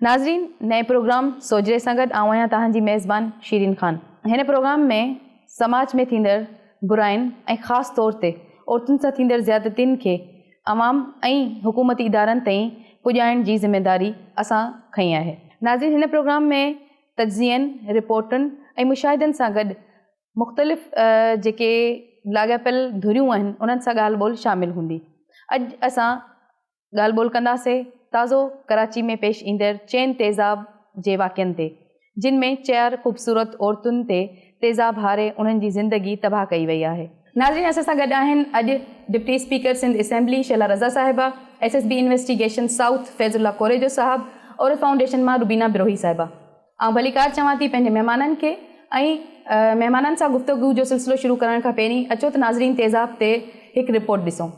नाज़रीन, नए प्रोग्राम सोजरे सां गॾु आऊं आहियां तव्हांजी मेज़बान शीरिन ख़ान। हिन प्रोग्राम में समाज में थींदड़ बुराइनि ऐं ख़ासि तौर ते औरतुनि सां थींदड़ ज़्यादतियुनि खे अवाम ऐं हुकूमती इदारनि ताईं पुॼाइण जी ज़िम्मेदारी असां खईं आहे। नाज़रीन, हिन प्रोग्राम में तज्ज़ियनि, रिपोर्टनि ऐं मुशाहिदनि सां गॾु मुख़्तलिफ़ जेके लाॻापियल धुरियूं आहिनि उन्हनि सां ॻाल्हि ॿोल शामिलु हूंदी। अॼु असां ॻाल्हि ॿोल कंदासीं ताज़ो कराची में पेश ईंदड़ चइनि तेज़ाब जे वाक़िअनि ते, जिन में 4 ख़ूबसूरत औरतुनि ते तेज़ाब हारे उन्हनि जी ज़िंदगी तबाह कई वई आहे। नाज़रीन, असां सां गॾु आहिनि अॼु deputy speaker Sindh assembly Shaila Raza Sahiba, SSB investigation south Faizullah Korejo Sahab, Aurat foundation मां रुबीना बिरोही साहिबा। ऐं भलीकार चवां थी पंहिंजे महिमाननि खे ऐं महिमाननि सां गुफ़्तगू जो सिलसिलो शुरू करण खां पहिरीं अचो त नाज़रीन तेज़ाब ते हिकु रिपोर्ट ॾिसूं।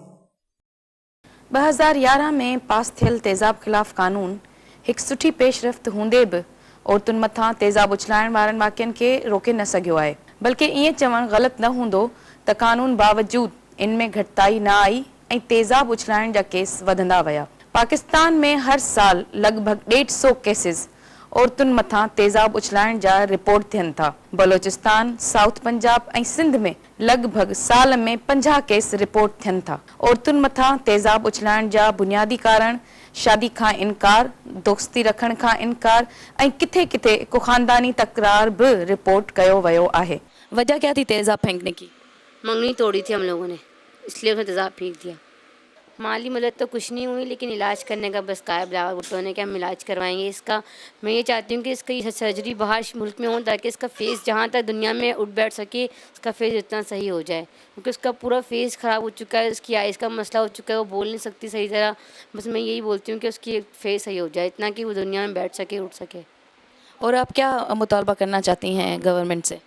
2011 में पास थियल तेज़ाब ख़िलाफ़ क़ानून हिकु सुठी पेशरफ़्त हूंदे बि औरतुनि मथां तेज़ाब उछलाइण वारनि वाक़िअनि खे रोके न सघियो आहे। बल्कि ईअं चवणु ग़लति न हूंदो त क़ानून बावजूदि इन में घटिताई न आई ऐं तेज़ाब उछलाइण जा केस वधंदा विया। पाकिस्तान में हर साल लॻभॻि 150 केसिस औरतुनि मथां तेज़ाब उछलाइण जा रिपोर्ट थियनि था। बलोचिस्तान, साउथ पंजाब ऐं सिंध में लॻभॻि साल में 50 केस रिपोर्ट थियनि था। औरतुनि मथां तेज़ाब उछलाइण जा बुनियादी कारण शादी खां इनकार, दोस्ती रखण खां इनकार ऐं किथे किथे को ख़ानदानी तकरार भी रिपोर्ट कयो वियो आहे। वजह क्या थी तेज़ाब फेंकने की? मंगनी तोड़ी थी हम लोगों ने, इसलिए उसने तेज़ाब फेंक दिया। माली मदद तो कुछ नहीं हुई, लेकिन इलाज करने का बस कायब रहा भुट्टो ने कि हम इलाज करवाएंगे इसका। मैं ये चाहती हूँ कि इसका सर्जरी बाहर मुल्क में हो ताकि इसका फेस जहाँ तक दुनिया में उठ बैठ सके, इसका फेस इतना सही हो जाए, क्योंकि उसका पूरा फेस ख़राब हो चुका है, उसकी आइज़ का मसला हो चुका है, वो बोल नहीं सकती सही तरह। बस मैं यही बोलती हूँ कि उसकी फेस सही हो जाए, इतना कि वो दुनिया में बैठ सके, उठ सके। और आप क्या मुतालबा करना चाहती हैं गवर्नमेंट से?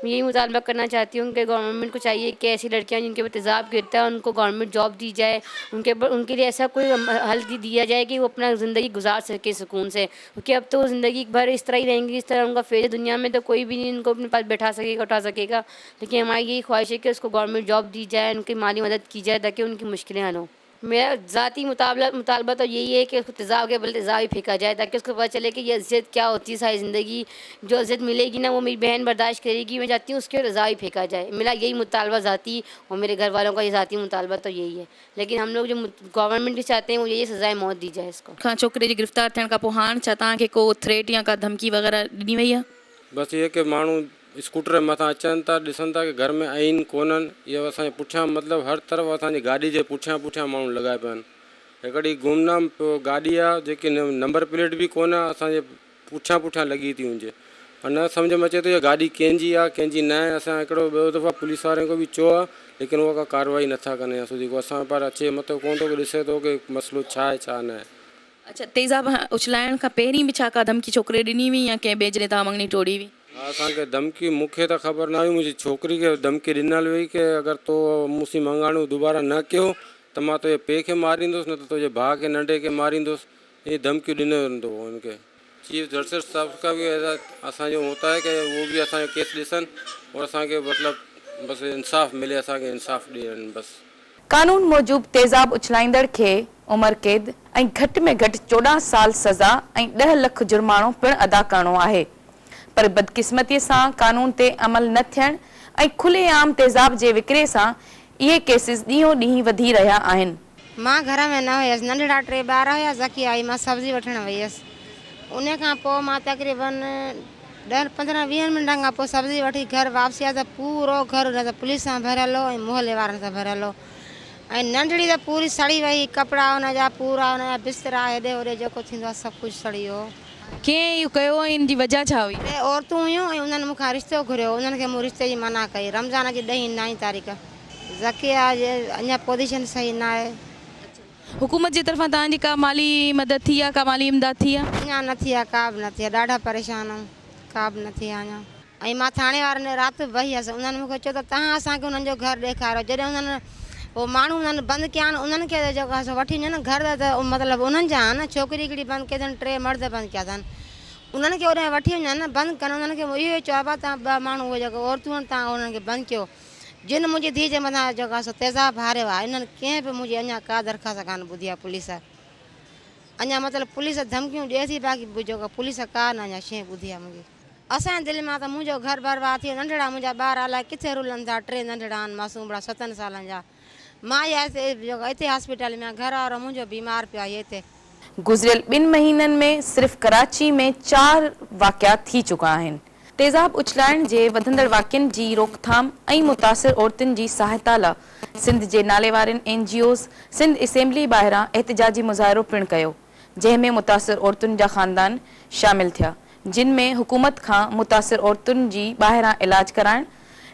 मैं यही मुतालबा करना चाहती हूँ कि गवर्नमेंट को चाहिए कि ऐसी लड़कियाँ जिनके ऊपर तेज़ाब गिरता है उनको गवर्नमेंट जॉब दी जाए, उनके लिए ऐसा कोई हल दिया जाए कि वो अपना ज़िंदगी गुजार सके सुकून से। क्योंकि अब तो ज़िंदगी भर इस तरह ही रहेंगी, इस तरह उनका फेस दुनिया में तो कोई भी नहीं उनको अपने पास बैठा सकेगा, उठा सकेगा। लेकिन हमारी यही ख्वाहिश है कि उसको गवर्नमेंट जॉब दी जाए, उनकी माली मदद की जाए ताकि उनकी मुश्किलें हल हों। मेरा ज़ाती मुतालबा तो यही है कि उसको तेज़ाब के बदले तेज़ाब ही फेंका जाए, ताकि उसको पता चले कि ये इज़्ज़त क्या होती है। सारी ज़िंदगी जो इज़्ज़त मिलेगी ना वो मेरी बहन बर्दाश्त करेगी। मैं चाहती हूँ उसके तेज़ाब ही फेंका जाए। मेरा यही मुतालबा ज़ाती और मेरे घर वालों का ये ज़ाती मुतालबा तो यही है। लेकिन हम लोग जो गवर्नमेंट भी चाहते हैं वो यही सज़ाए मौत दी जाए इसको। छोकिरे जी गिरफ़्तार थियण खां पोइ हाणे छा तव्हांखे को थ्रेट या का धमकी वग़ैरह ॾिनी वई आहे? बस ये कि माण्हू स्कूटर मथां अचनि था, ॾिसनि था कि घर में आहिनि कोन्हनि, इहो असांजे पुठियां मतिलबु हर तरफ़ असांजी गाॾी जे पुठियां माण्हू लॻाए पिया आहिनि। हिकिड़ी गुमनाम गाॾी आहे जेकी नंबर प्लेट बि कोन आहे, असांजे पुठियां लॻी थी वञे। न सम्झ में अचे थो इहा गाॾी कंहिंजी आहे कंहिंजी न आहे। असां हिकिड़ो ॿियो दफ़ा पुलिस वारनि खे बि चयो आहे, लेकिन उहा का कार्रवाई नथा कनि या સુધી असां पर अचे मतिलबु कोन थो कि ॾिसे थो कि मसइलो छा आहे छा न आहे। अच्छा, तेज़ाब उछलाइण खां पहिरीं बि छा का धमकी छोकिरे ॾिनी हुई या कंहिं ॿिए जॾहिं तव्हां मङणी टोड़ी हुई? हा, असांखे धमकी मूंखे त ख़बर न हुई, मुंहिंजी छोकिरी खे धमकी ॾिनल हुई कि अगरि तो मूंसीं मंगाणो दुबारा न कयो त मां तुंहिंजे पीउ खे मारींदुसि, न त तुंहिंजे भाउ खे नंढे खे मारींदुसि। ये धमकी ॾिनो वेंदो उनखे। चीफ जस्टिस साहब का भी असांजो होता है कि वो भी असांजो केस ॾिसनि और असांखे मतिलबु बसि इंसाफ़ मिले, असांखे इंसाफ़ ॾियनि बसि। कानून मूजिबि तेज़ाब उछलाईंदड़ खे उमिरि क़ैद ऐं घटि में घटि 14 साल सज़ा ऐं 10 लाख जुर्मानो पिणु अदा करणो आहे। पर बदकिस्मतीअ सां कानून ते अमल न थियण ऐं खुलेआम तेज़ाब जे विकिरे सां इहे केसिस ॾींहों ॾींहुं वधी रहिया आहिनि। मां घर में न हुयसि, नंढड़ा 3 ॿार हुया, ज़की आई, मां सब्ज़ी वठणु वई हुयसि। उन खां पोइ मां तक़रीबन 10-15-20 मिंटनि खां पोइ सब्ज़ी वठी घर वापसी आहे त पूरो घर हुन त पुलिस सां भरियल हो ऐं मोहल्ले वारनि सां भरियल हो। ऐं नंढड़ी त पूरी सड़ी वई, कपिड़ा हुनजा पूरा, हुनजा बिस्तरा हेॾे होॾे जेको थींदो आहे सभु कुझु सड़ी वियो। कीअं इहो कयो, इन जी वजह छा हुई? औरतूं हुयूं ऐं उन्हनि मूंखां रिश्तो घुरियो, उन्हनि खे मूं रिश्ते जी मना कई। रमज़ान जी 10-9 तारीख़ ज़किया अञा पोज़ीशन सही न आहे। हुकूमत जी तरफ़ां तव्हांजी का माली मदद थी आहे, का माली इमदाद थी आहे? अञा न थी आहे, का बि न थी आहे। ॾाढा परेशान आहियूं, का बि न थी आहे अञा। ऐं मां थाणे वारनि राति वेही हुअसि, उन्हनि मूंखे चयो त तव्हां असांखे उन्हनि जो घरु ॾेखारियो। जॾहिं उन्हनि उहो माण्हू उन्हनि बंदि कया आहिनि, उन्हनि खे जेको आहे वठी वञनि घर त मतिलबु उन्हनि जा आहिनि। छोकिरी हिकिड़ी बंदि कया अथनि, 3 मर्द बंदि कया अथनि। उन्हनि खे होॾे वठी वञनि बंदि कनि। उन्हनि खे इहो ई चयो आहे तव्हां 2 माण्हू उहे जेको औरतूं आहिनि तव्हां उन्हनि खे बंदि कयो। जिन मुंहिंजी धीउ जे मथां जेको आहे तेज़ाब हारियो आहे, इन्हनि कंहिं बि मुंहिंजी अञा का दरख़्वास्त कान ॿुधी आहे पुलिस। अञा मतिलबु पुलिस धमकियूं ॾिए थी बाक़ी जेको पुलिस का न अञा शइ ॿुधी आहे मुंहिंजी। असांजे दिलि मां त मुंहिंजो घर बर्बाद थी वियो, नंढड़ा मुंहिंजा ॿार अलाए किथे रुलनि था, 3 नंढड़ा आहिनि मासूम 7 सालनि जा। मां हिते हॉस्पिटल में घर वारो मुंहिंजो बीमार पियो आहे हिते। गुज़िरियल 2 महीननि में सिर्फ़ कराची में 4 वाक़िया थी चुका आहिनि। तेज़ाब उछलाइण जे वधंदड़ वाक़ियनि जी रोकथाम ऐं मुतासिर औरतुनि जी सहायता लाइ सिंध जे नाले वारनि NGOs सिंध असेंबली ॿाहिरां एहतिजाजी मुज़ाहिरो पिणु कयो, जंहिं में मुतासिर औरतुनि जा ख़ानदान शामिल थिया, जिन में हुकूमत खां मुतासिर औरतुनि जी ॿाहिरां इलाज कराइण,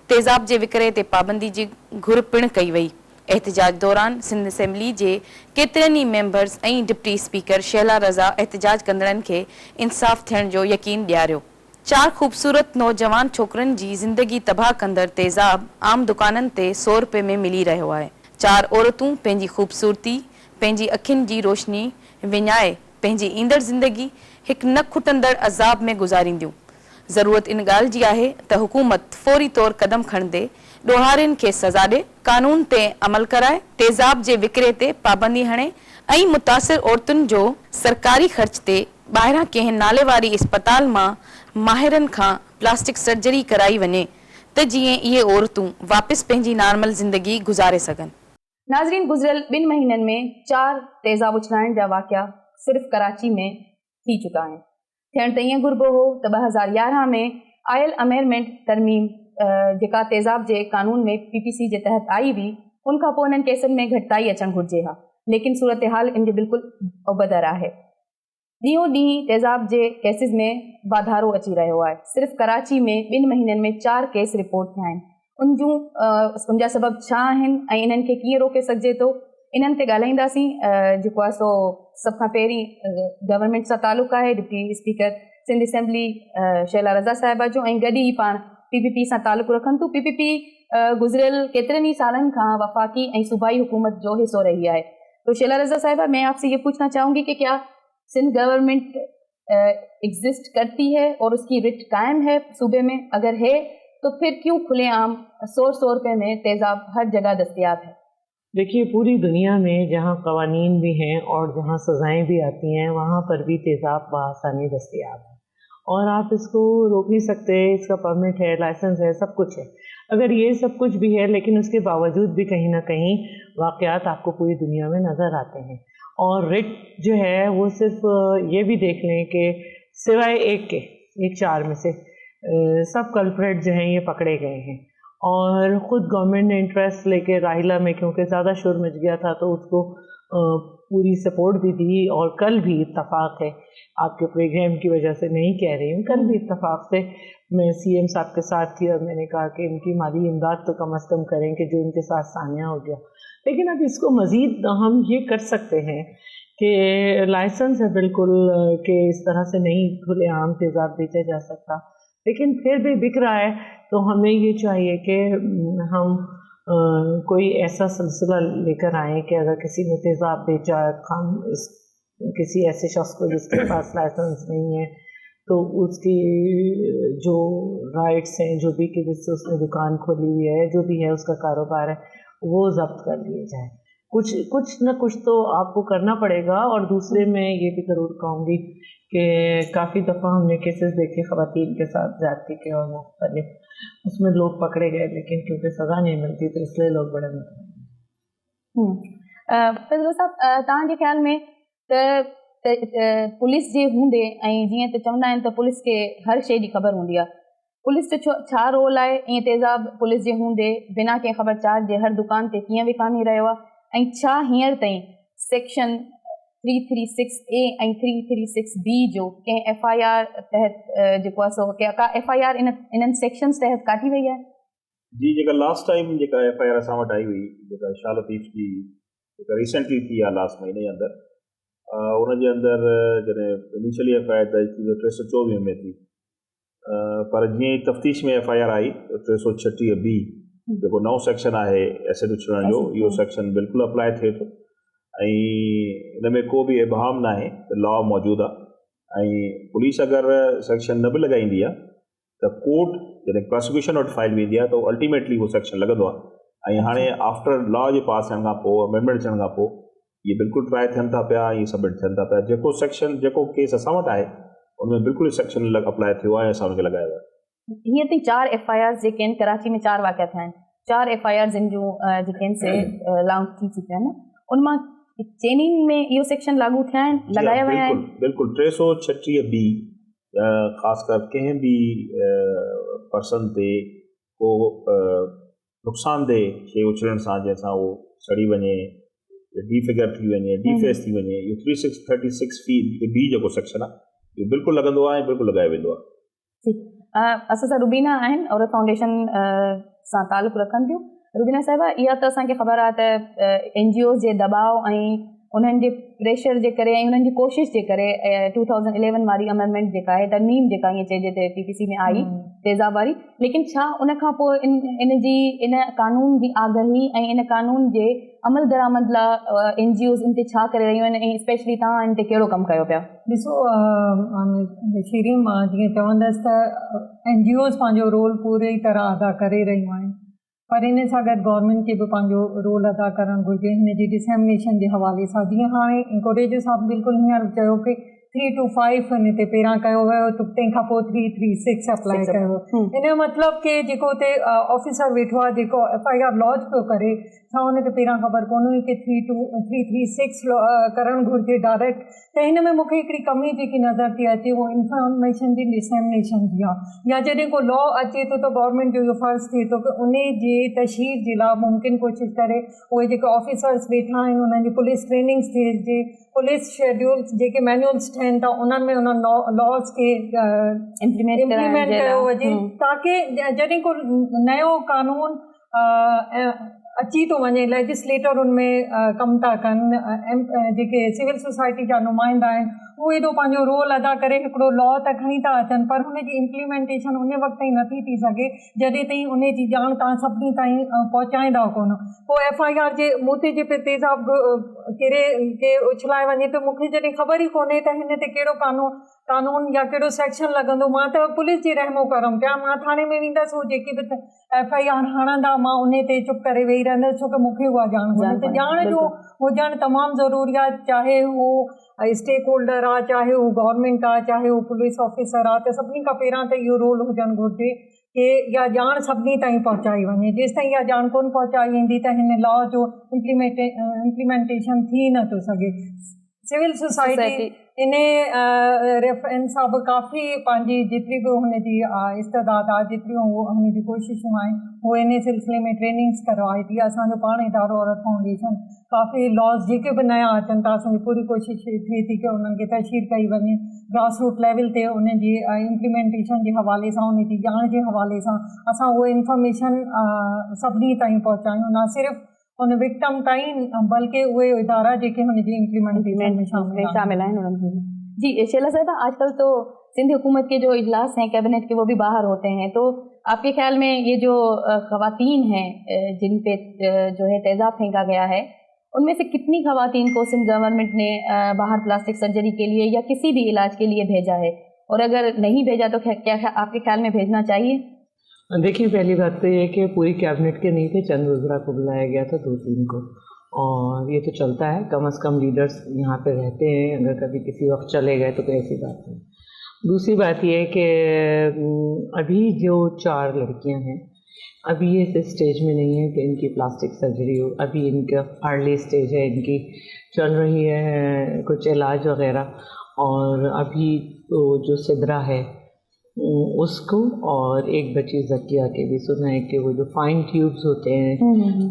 तेज़ाब जे विकिरे ते पाबंदी जी घुर पिणु कई वई। एहतिजाज दौरान सिंध असेंबली जे केतिरनि ई मेंबर्स ऐं डिप्टी स्पीकर शैला रज़ा एहतिजाज कंदड़नि खे इंसाफ़ थियण जो यकीन ॾियारियो। 4 ख़ूबसूरत नौजवान छोकरनि जी ज़िंदगी तबाह कंदड़ तेज़ाब आम दुकाननि ते 100 रुपए में मिली रहियो आहे। 4 औरतूं पंहिंजी ख़ूबसूरती, पंहिंजी अखियुनि जी रोशनी विञाए पंहिंजी ईंदड़ ज़िंदगी हिकु न खुटंदड़ अज़ाब में गुज़ारींदियूं। ज़रूरत इन ॻाल्हि जी आहे त हुकूमत फौरी तौर कदम खणंदे ॾोहारियुनि खे सज़ा ॾे, कानून ते अमल कराए, तेज़ाब जे विकिरे ते पाबंदी हणे ऐं मुतासिर औरतुनि जो सरकारी ख़र्च ते ॿाहिरां कंहिं नाले वारी इस्पताल मां माहिरनि खां प्लास्टिक सर्जरी कराई वञे त जीअं इहे औरतूं वापसि पंहिंजी नॉर्मल ज़िंदगी गुज़ारे सघनि। नाज़रीन, गुज़िरियल 2 महीननि में 4 तेज़ाब उछलाइण जा वाक़िया सिर्फ़ कराची में थी चुका आहिनि। थियण त ईअं घुरिबो हो त 2011 में आयल अमेंडमेंट तरमीम जेका तेज़ाब जे कानून में PPC जे तहत आई हुई, उनखां पोइ इन्हनि केसनि में घटिताई अचणु घुरिजे हा, लेकिन सूरत हाल इन जो बिल्कुलु अबदर आहे। ॾींहों ॾींहुं तेज़ाब जे केसिस में वाधारो अची रहियो आहे। सिर्फ़ कराची में 2 महीननि में 4 केस रिपोर्ट थिया आहिनि। उनजा सबब छा आहिनि ऐं इन्हनि खे कीअं रोके सघिजे थो, इन्हनि ते ॻाल्हाईंदासीं। जेको आहे सो सभ खां पहिरीं गवर्नमेंट सां तालुक़ु आहे deputy speaker Sindh assembly Shaila Raza Sahiba जो, ऐं गॾु ई पाण PPP सां तालुक़ु रखनि थियूं। PPP गुज़िरियल केतिरनि ई सालनि खां वफ़ाक़ी ऐं सूबाई हुकूमत जो हिस्सो रही है। तो शैला रज़ा साहिबा, मैं आपसे ये पूछना चाहूँगी कि क्या सिंध गवर्नमेंट एग्जिस्ट करती है और उसकी रिट कायम है सूबे में? अगर है तो फिर क्यों खुलेआम 100 रुपए में तेज़ाब हर जगह दस्तयाब है? देखिए, पूरी दुनिया में जहाँ कवानीन भी हैं और जहाँ सज़ाएँ भी आती हैं, वहाँ पर भी तेज़ाब बआसानी दस्तयाब है और आप इसको रोक नहीं सकते। इसका परमिट है, लाइसेंस है, सब कुछ है। अगर ये सब कुछ भी है, लेकिन उसके बावजूद भी कहीं ना कहीं वाक़यात आपको पूरी दुनिया में नज़र आते हैं। और रिट जो है वो सिर्फ ये भी देख लें कि सिवाय एक 4 में से सब कल्प्रेट जो हैं ये पकड़े गए हैं। और ख़ुद गवर्नमेंट ने इंटरेस्ट लेके राहिला में, क्योंकि ज़्यादा शोर मच गया था, तो उसको पूरी सपोर्ट भी दी। और कल भी इत्तफाक है, आपके प्रोग्राम की वजह से नहीं कह रही हूँ, कल भी इत्तफाक से मैं CM साहब के साथ थी और मैंने कहा कि इनकी माली इमदाद तो कम अज़ कम करें कि जो इनके साथ सानिया हो गया। लेकिन अब इसको मज़ीद हम ये कर सकते हैं कि लाइसेंस है बिल्कुल कि इस तरह से नहीं खुलेआम तेज़ाब बेचा जा सकता, लेकिन फिर भी बिक रहा है। तो हमें ये चाहिए कि हम कोई ऐसा सिलसिला लेकर आएँ कि अगर किसी ने तेज़ाब बेचा, हम किसी ऐसे शख्स को जिसके पास लाइसेंस नहीं है, तो उसकी जो राइट्स हैं, जो भी कि जिससे उसने दुकान खोली हुई है, जो भी है उसका कारोबार है, वो ज़ब्त कर लिए जाए। कुछ न कुछ तो आपको करना पड़ेगा। और दूसरे मैं ये भी ज़रूर कहूँगी कि काफ़ी दफ़ा हमने केसेस देखे ख़वातीन के साथ ज़्यादती के और मुख्तलिफ, उसमें लोग पकड़े गए, लेकिन क्योंकि सज़ा नहीं मिलती तो इसलिए लोग बड़े फज़ल साहब, तव्हांजे ख़्याल में पुलिस जे हूंदे, ऐं जीअं त चवंदा आहिनि त पुलिस खे हर शइ जी ख़बर हूंदी आहे, पुलिस जो छा रोल आहे? ईअं तेज़ाब पुलिस जे हूंदे बिना कंहिं ख़बरचार जे हर दुकान ते कीअं विकामी रहियो आहे? ऐं छा हींअर ताईं सेक्शन 336A ऐं 336B जो कंहिं FIR तहत जेको आहे सो का FIR इन्हनि सेक्शन्स तहत काटी वई आहे? जी, जेका लास्ट टाइम जेका FIR असां वटि आई हुई, जेका शाह लतीफ़ जी जेका रिसेंटली थी आहे लास्ट महीने जे अंदरि, उनजे अंदरि जॾहिं इनिशियली FIR दर्ज थी 324 में थी, पर जीअं ई तफ़्तीश में FIR आई 336B जेको नओं सेक्शन आहे एसिड उछलण जो, इहो सेक्शन बिल्कुलु अप्लाई थिए थो ऐं इन में को बि इबहाम न आहे, लॉ मौजूदु आहे। ऐं पुलिस अगरि सेक्शन न बि लॻाईंदी आहे त कोर्ट जॾहिं प्रोसिक्यूशन वटि फाइल वेंदी आहे त अल्टीमेटली उहो सेक्शन लॻंदो आहे। ऐं हाणे आफ्टर लॉ जे पास थियण खां पोइ, अमेंडमेंट थियण खां पोइ, ये बिल्कुलु ट्राई थियनि था पिया, ये सबमिट थियनि था पिया। जेको सेक्शन जेको केस असां वटि आहे उनमें बिल्कुलु सेक्शन अप्लाई थियो आहे, असां हुनखे लॻायो आहे। हीअं थी 4 FIRs जेके आहिनि कराची में 4 वाक़िया थिया आहिनि, 4 FIRs इन जूं जेके आहिनि से लॉन्च थी चुकिया आहिनि, उन मां चइनिनि में इहो सेक्शन लागू थिया आहिनि, लॻाया विया आहिनि? बिल्कुलु 336B ख़ासि कर कंहिं बि पर्सन ते को नुक़सानदेह शइ उछलण सां जंहिंसां उहो सड़ी वञे, डीफिगर थी वञे, डीफेस थी वञे, इहो 336B जेको सेक्शन आहे इहो बिल्कुलु लॻंदो आहे, बिल्कुलु लॻायो वेंदो आहे। असां सां रुबीना आहिनि और फाउंडेशन सां तालुक़ु रखनि थियूं। रुबीना साहिबा, इहा त असांखे ख़बर आहे त NGOs जे दबाव ऐं उन्हनि जे प्रेशर जे करे ऐं उन्हनि जी कोशिशि जे करे 2011 वारी अमेंडमेंट जेका आहे, तरमीम जेका ईअं चइजे त PPC में आई तेज़ाब वारी, लेकिन छा उन खां पोइ इन कानून जी आगाही ऐं इन कानून जे अमल दरामद लाइ NGOs इन ते छा करे रहियूं आहिनि ऐं स्पेशली तव्हां इन ते कहिड़ो कमु कयो पिया? ॾिसो शीरीन, मां जीअं चवंदसि त NGOs पंहिंजो रोल पूरी तरह अदा करे रहियूं आहिनि, पर इन सां गॾु गवर्नमेंट खे बि पंहिंजो रोल अदा करणु घुरिजे हिन जी डिसेमिनेशन जे हवाले सां। जीअं हाणे कोरेजो साहब बिल्कुलु हींअर चयो कि 3 to 5 हिन ते पहिरां कयो वियो, तंहिंखां पोइ 336 अप्लाई कयो। इन जो मतिलबु कि जेको हुते ऑफिसर वेठो आहे जेको FIR लॉन्च पियो करे, छा हुनखे पहिरां ख़बर कोन हुई कि 336 करणु घुरिजे डायरेक्ट? त हिन में मूंखे हिकिड़ी कमी जेकी नज़र थी अचे उहो इंफॉर्मेशन जी डिसेमिनेशन जी आहे। या जॾहिं को लॉ अचे थो त गवर्नमेंट जो इहो फ़र्ज़ु थिए थो कि उन जे तशहीर जे लाइ मुमकिन कोशिशि करे उहे जेके ऑफिसर्स वेठा आहिनि उन्हनि जी पुलिस ट्रेनिंग्स थिए, पुलिस शेड्यूल्स जेके मैनुअल्स ठहनि था उन्हनि में उन्हनि लॉस खे इम्प्लीमेंट कयो वञे, ताकी जॾहिं को नयो कानून अची थो वञे, लेजिस्लेटर उनमें कमु था कनि, जेके सिविल सोसाइटी जा नुमाइंदा आहिनि उहे एॾो पंहिंजो रोल अदा करे हिकिड़ो लॉ त खणी था अचनि, पर हुनजी इम्प्लीमेंटेशन उन वक़्त ताईं नथी थी सघे जॾहिं ताईं उन जी ॼाण तव्हां सभिनी ताईं पहुचाईंदा कोन। पोइ FIR जे मूं ते जे पे तेज़ाब कहिड़े के उछलाए वञे त मूंखे जॾहिं ख़बर ई कोन्हे त हिन ते कहिड़ो कानून या कहिड़ो सेक्शन लॻंदो, मां त पुलिस जी रहमो करम कयां, मां थाणे में वेंदसि, उहो जेकी बि FIR हणंदा मां उन ते चुप करे वेही रहंदसि, छो कि मूंखे उहा ॼाण कोन्हे। त ॼाण जो हुजणु तमामु ज़रूरी आहे, चाहे हू स्टेक होल्डर आहे, चाहे हू गवर्नमेंट आहे, चाहे हू पुलिस ऑफिसर आहे, त सभिनी खां पहिरां त इहो रोल हुजणु घुरिजे कि इहा ॼाण सभिनी ताईं पहुचाई वञे। जेसि ताईं इहा ॼाण कोन पहुचाई वेंदी त हिन लॉ जो इम्प्लीमेंटेशन थी नथो सघे। सिविल सोसाइटी इन रेफरेंस सां बि काफ़ी पंहिंजी जेतिरी बि हुनजी इस्तदाद आहे, जेतिरियूं हुनजी कोशिशूं आहिनि, उहे इन सिलसिले में ट्रेनिंग्स करवाए थी। असांजो पाण इदारो औरत फाउंडेशन काफ़ी लॉस जेके बि नया अचनि था, असांजी पूरी कोशिशि थिए थी कि उन्हनि खे तशहीर कई वञे, ग्रास रूट लेवल ते उनजी इम्प्लीमेंटेशन जे हवाले सां, उनजी ॼाण जे हवाले सां असां उहे इंफॉर्मेशन सभिनी ताईं पहुचायूं, न सिर्फ़ु उन विक्टम ताईं बल्कि उहे इदारा जेके हुनजी इम्प्लीमेंटेशन में शामिल आहिनि उन्हनि जी। शैला साहिबा, आजकल तो सिंध हुकूमत के जो इजलास हैं कैबिनेट के वो भी बाहर होते हैं, तो आपके ख्याल में ये जो ख़वातीन हैं जिन पे जो है तेज़ाब फेंका गया है, उनमें से कितनी ख़वातीन को सिंध गवर्नमेंट ने बाहर प्लास्टिक सर्जरी के लिए या किसी भी इलाज के लिए भेजा है, और अगर नहीं भेजा तो क्या आपके ख्याल में भेजना चाहिए? देखिए, पहली बात तो ये कि पूरी कैबिनेट के नहीं थे, चंद वज़रा को बुलाया गया था, 2-3 को, और ये तो चलता है, कम से कम लीडर्स यहाँ पे रहते हैं, अगर कभी किसी वक्त चले गए तो कोई ऐसी बात नहीं। दूसरी बात ये है कि अभी जो 4 लड़कियाँ हैं, अभी ये इस स्टेज में नहीं है कि इनकी प्लास्टिक सर्जरी हो, अभी इनका अर्ली स्टेज है, इनकी चल रही है कुछ इलाज वगैरह, और अभी तो जो सिदरा है उसको, और एक बच्ची जकिया के भी सुना है कि वो जो फाइन ट्यूब्स होते हैं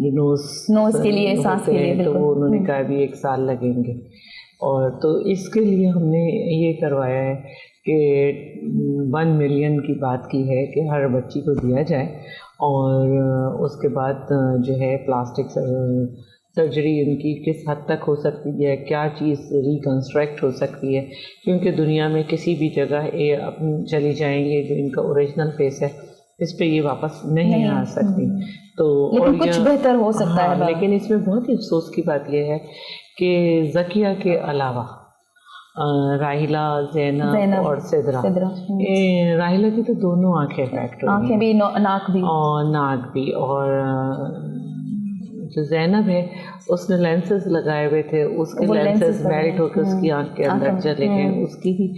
जो नोज़ के लिए, सांस के लिए, तो वो उन्होंने कहा अभी 1 साल लगेंगे। और तो इसके लिए हमने ये करवाया है कि 1 मिलियन की बात की है कि हर बच्ची को दिया जाए, और उसके बाद जो है प्लास्टिक सर्जरी उनकी किस हद तक हो सकती है, क्या चीज़ रिकन्स्ट्रक्ट हो सकती है, क्योंकि दुनिया में किसी भी जगह ये अपनी चली जाएंगे जो इनका ओरिजिनल फेस है, इस पे ये वापस नहीं आ सकती। तो लेकिन कुछ बेहतर हो सकता है। लेकिन इसमें बहुत ही अफसोस की बात यह है कि जकिया के अलावा राहिला, ज़ैनब और सिदरा, राहिला की तो दोनों आँखें इफेक्ट हुई, आँखें भी, नाक भी, और जो जैनब है उसने लेंसेज लगाए हुए थे, उसके लेंसेज मेल्ट होकर उसकी आँख के अंदर चले गए, उसकी भी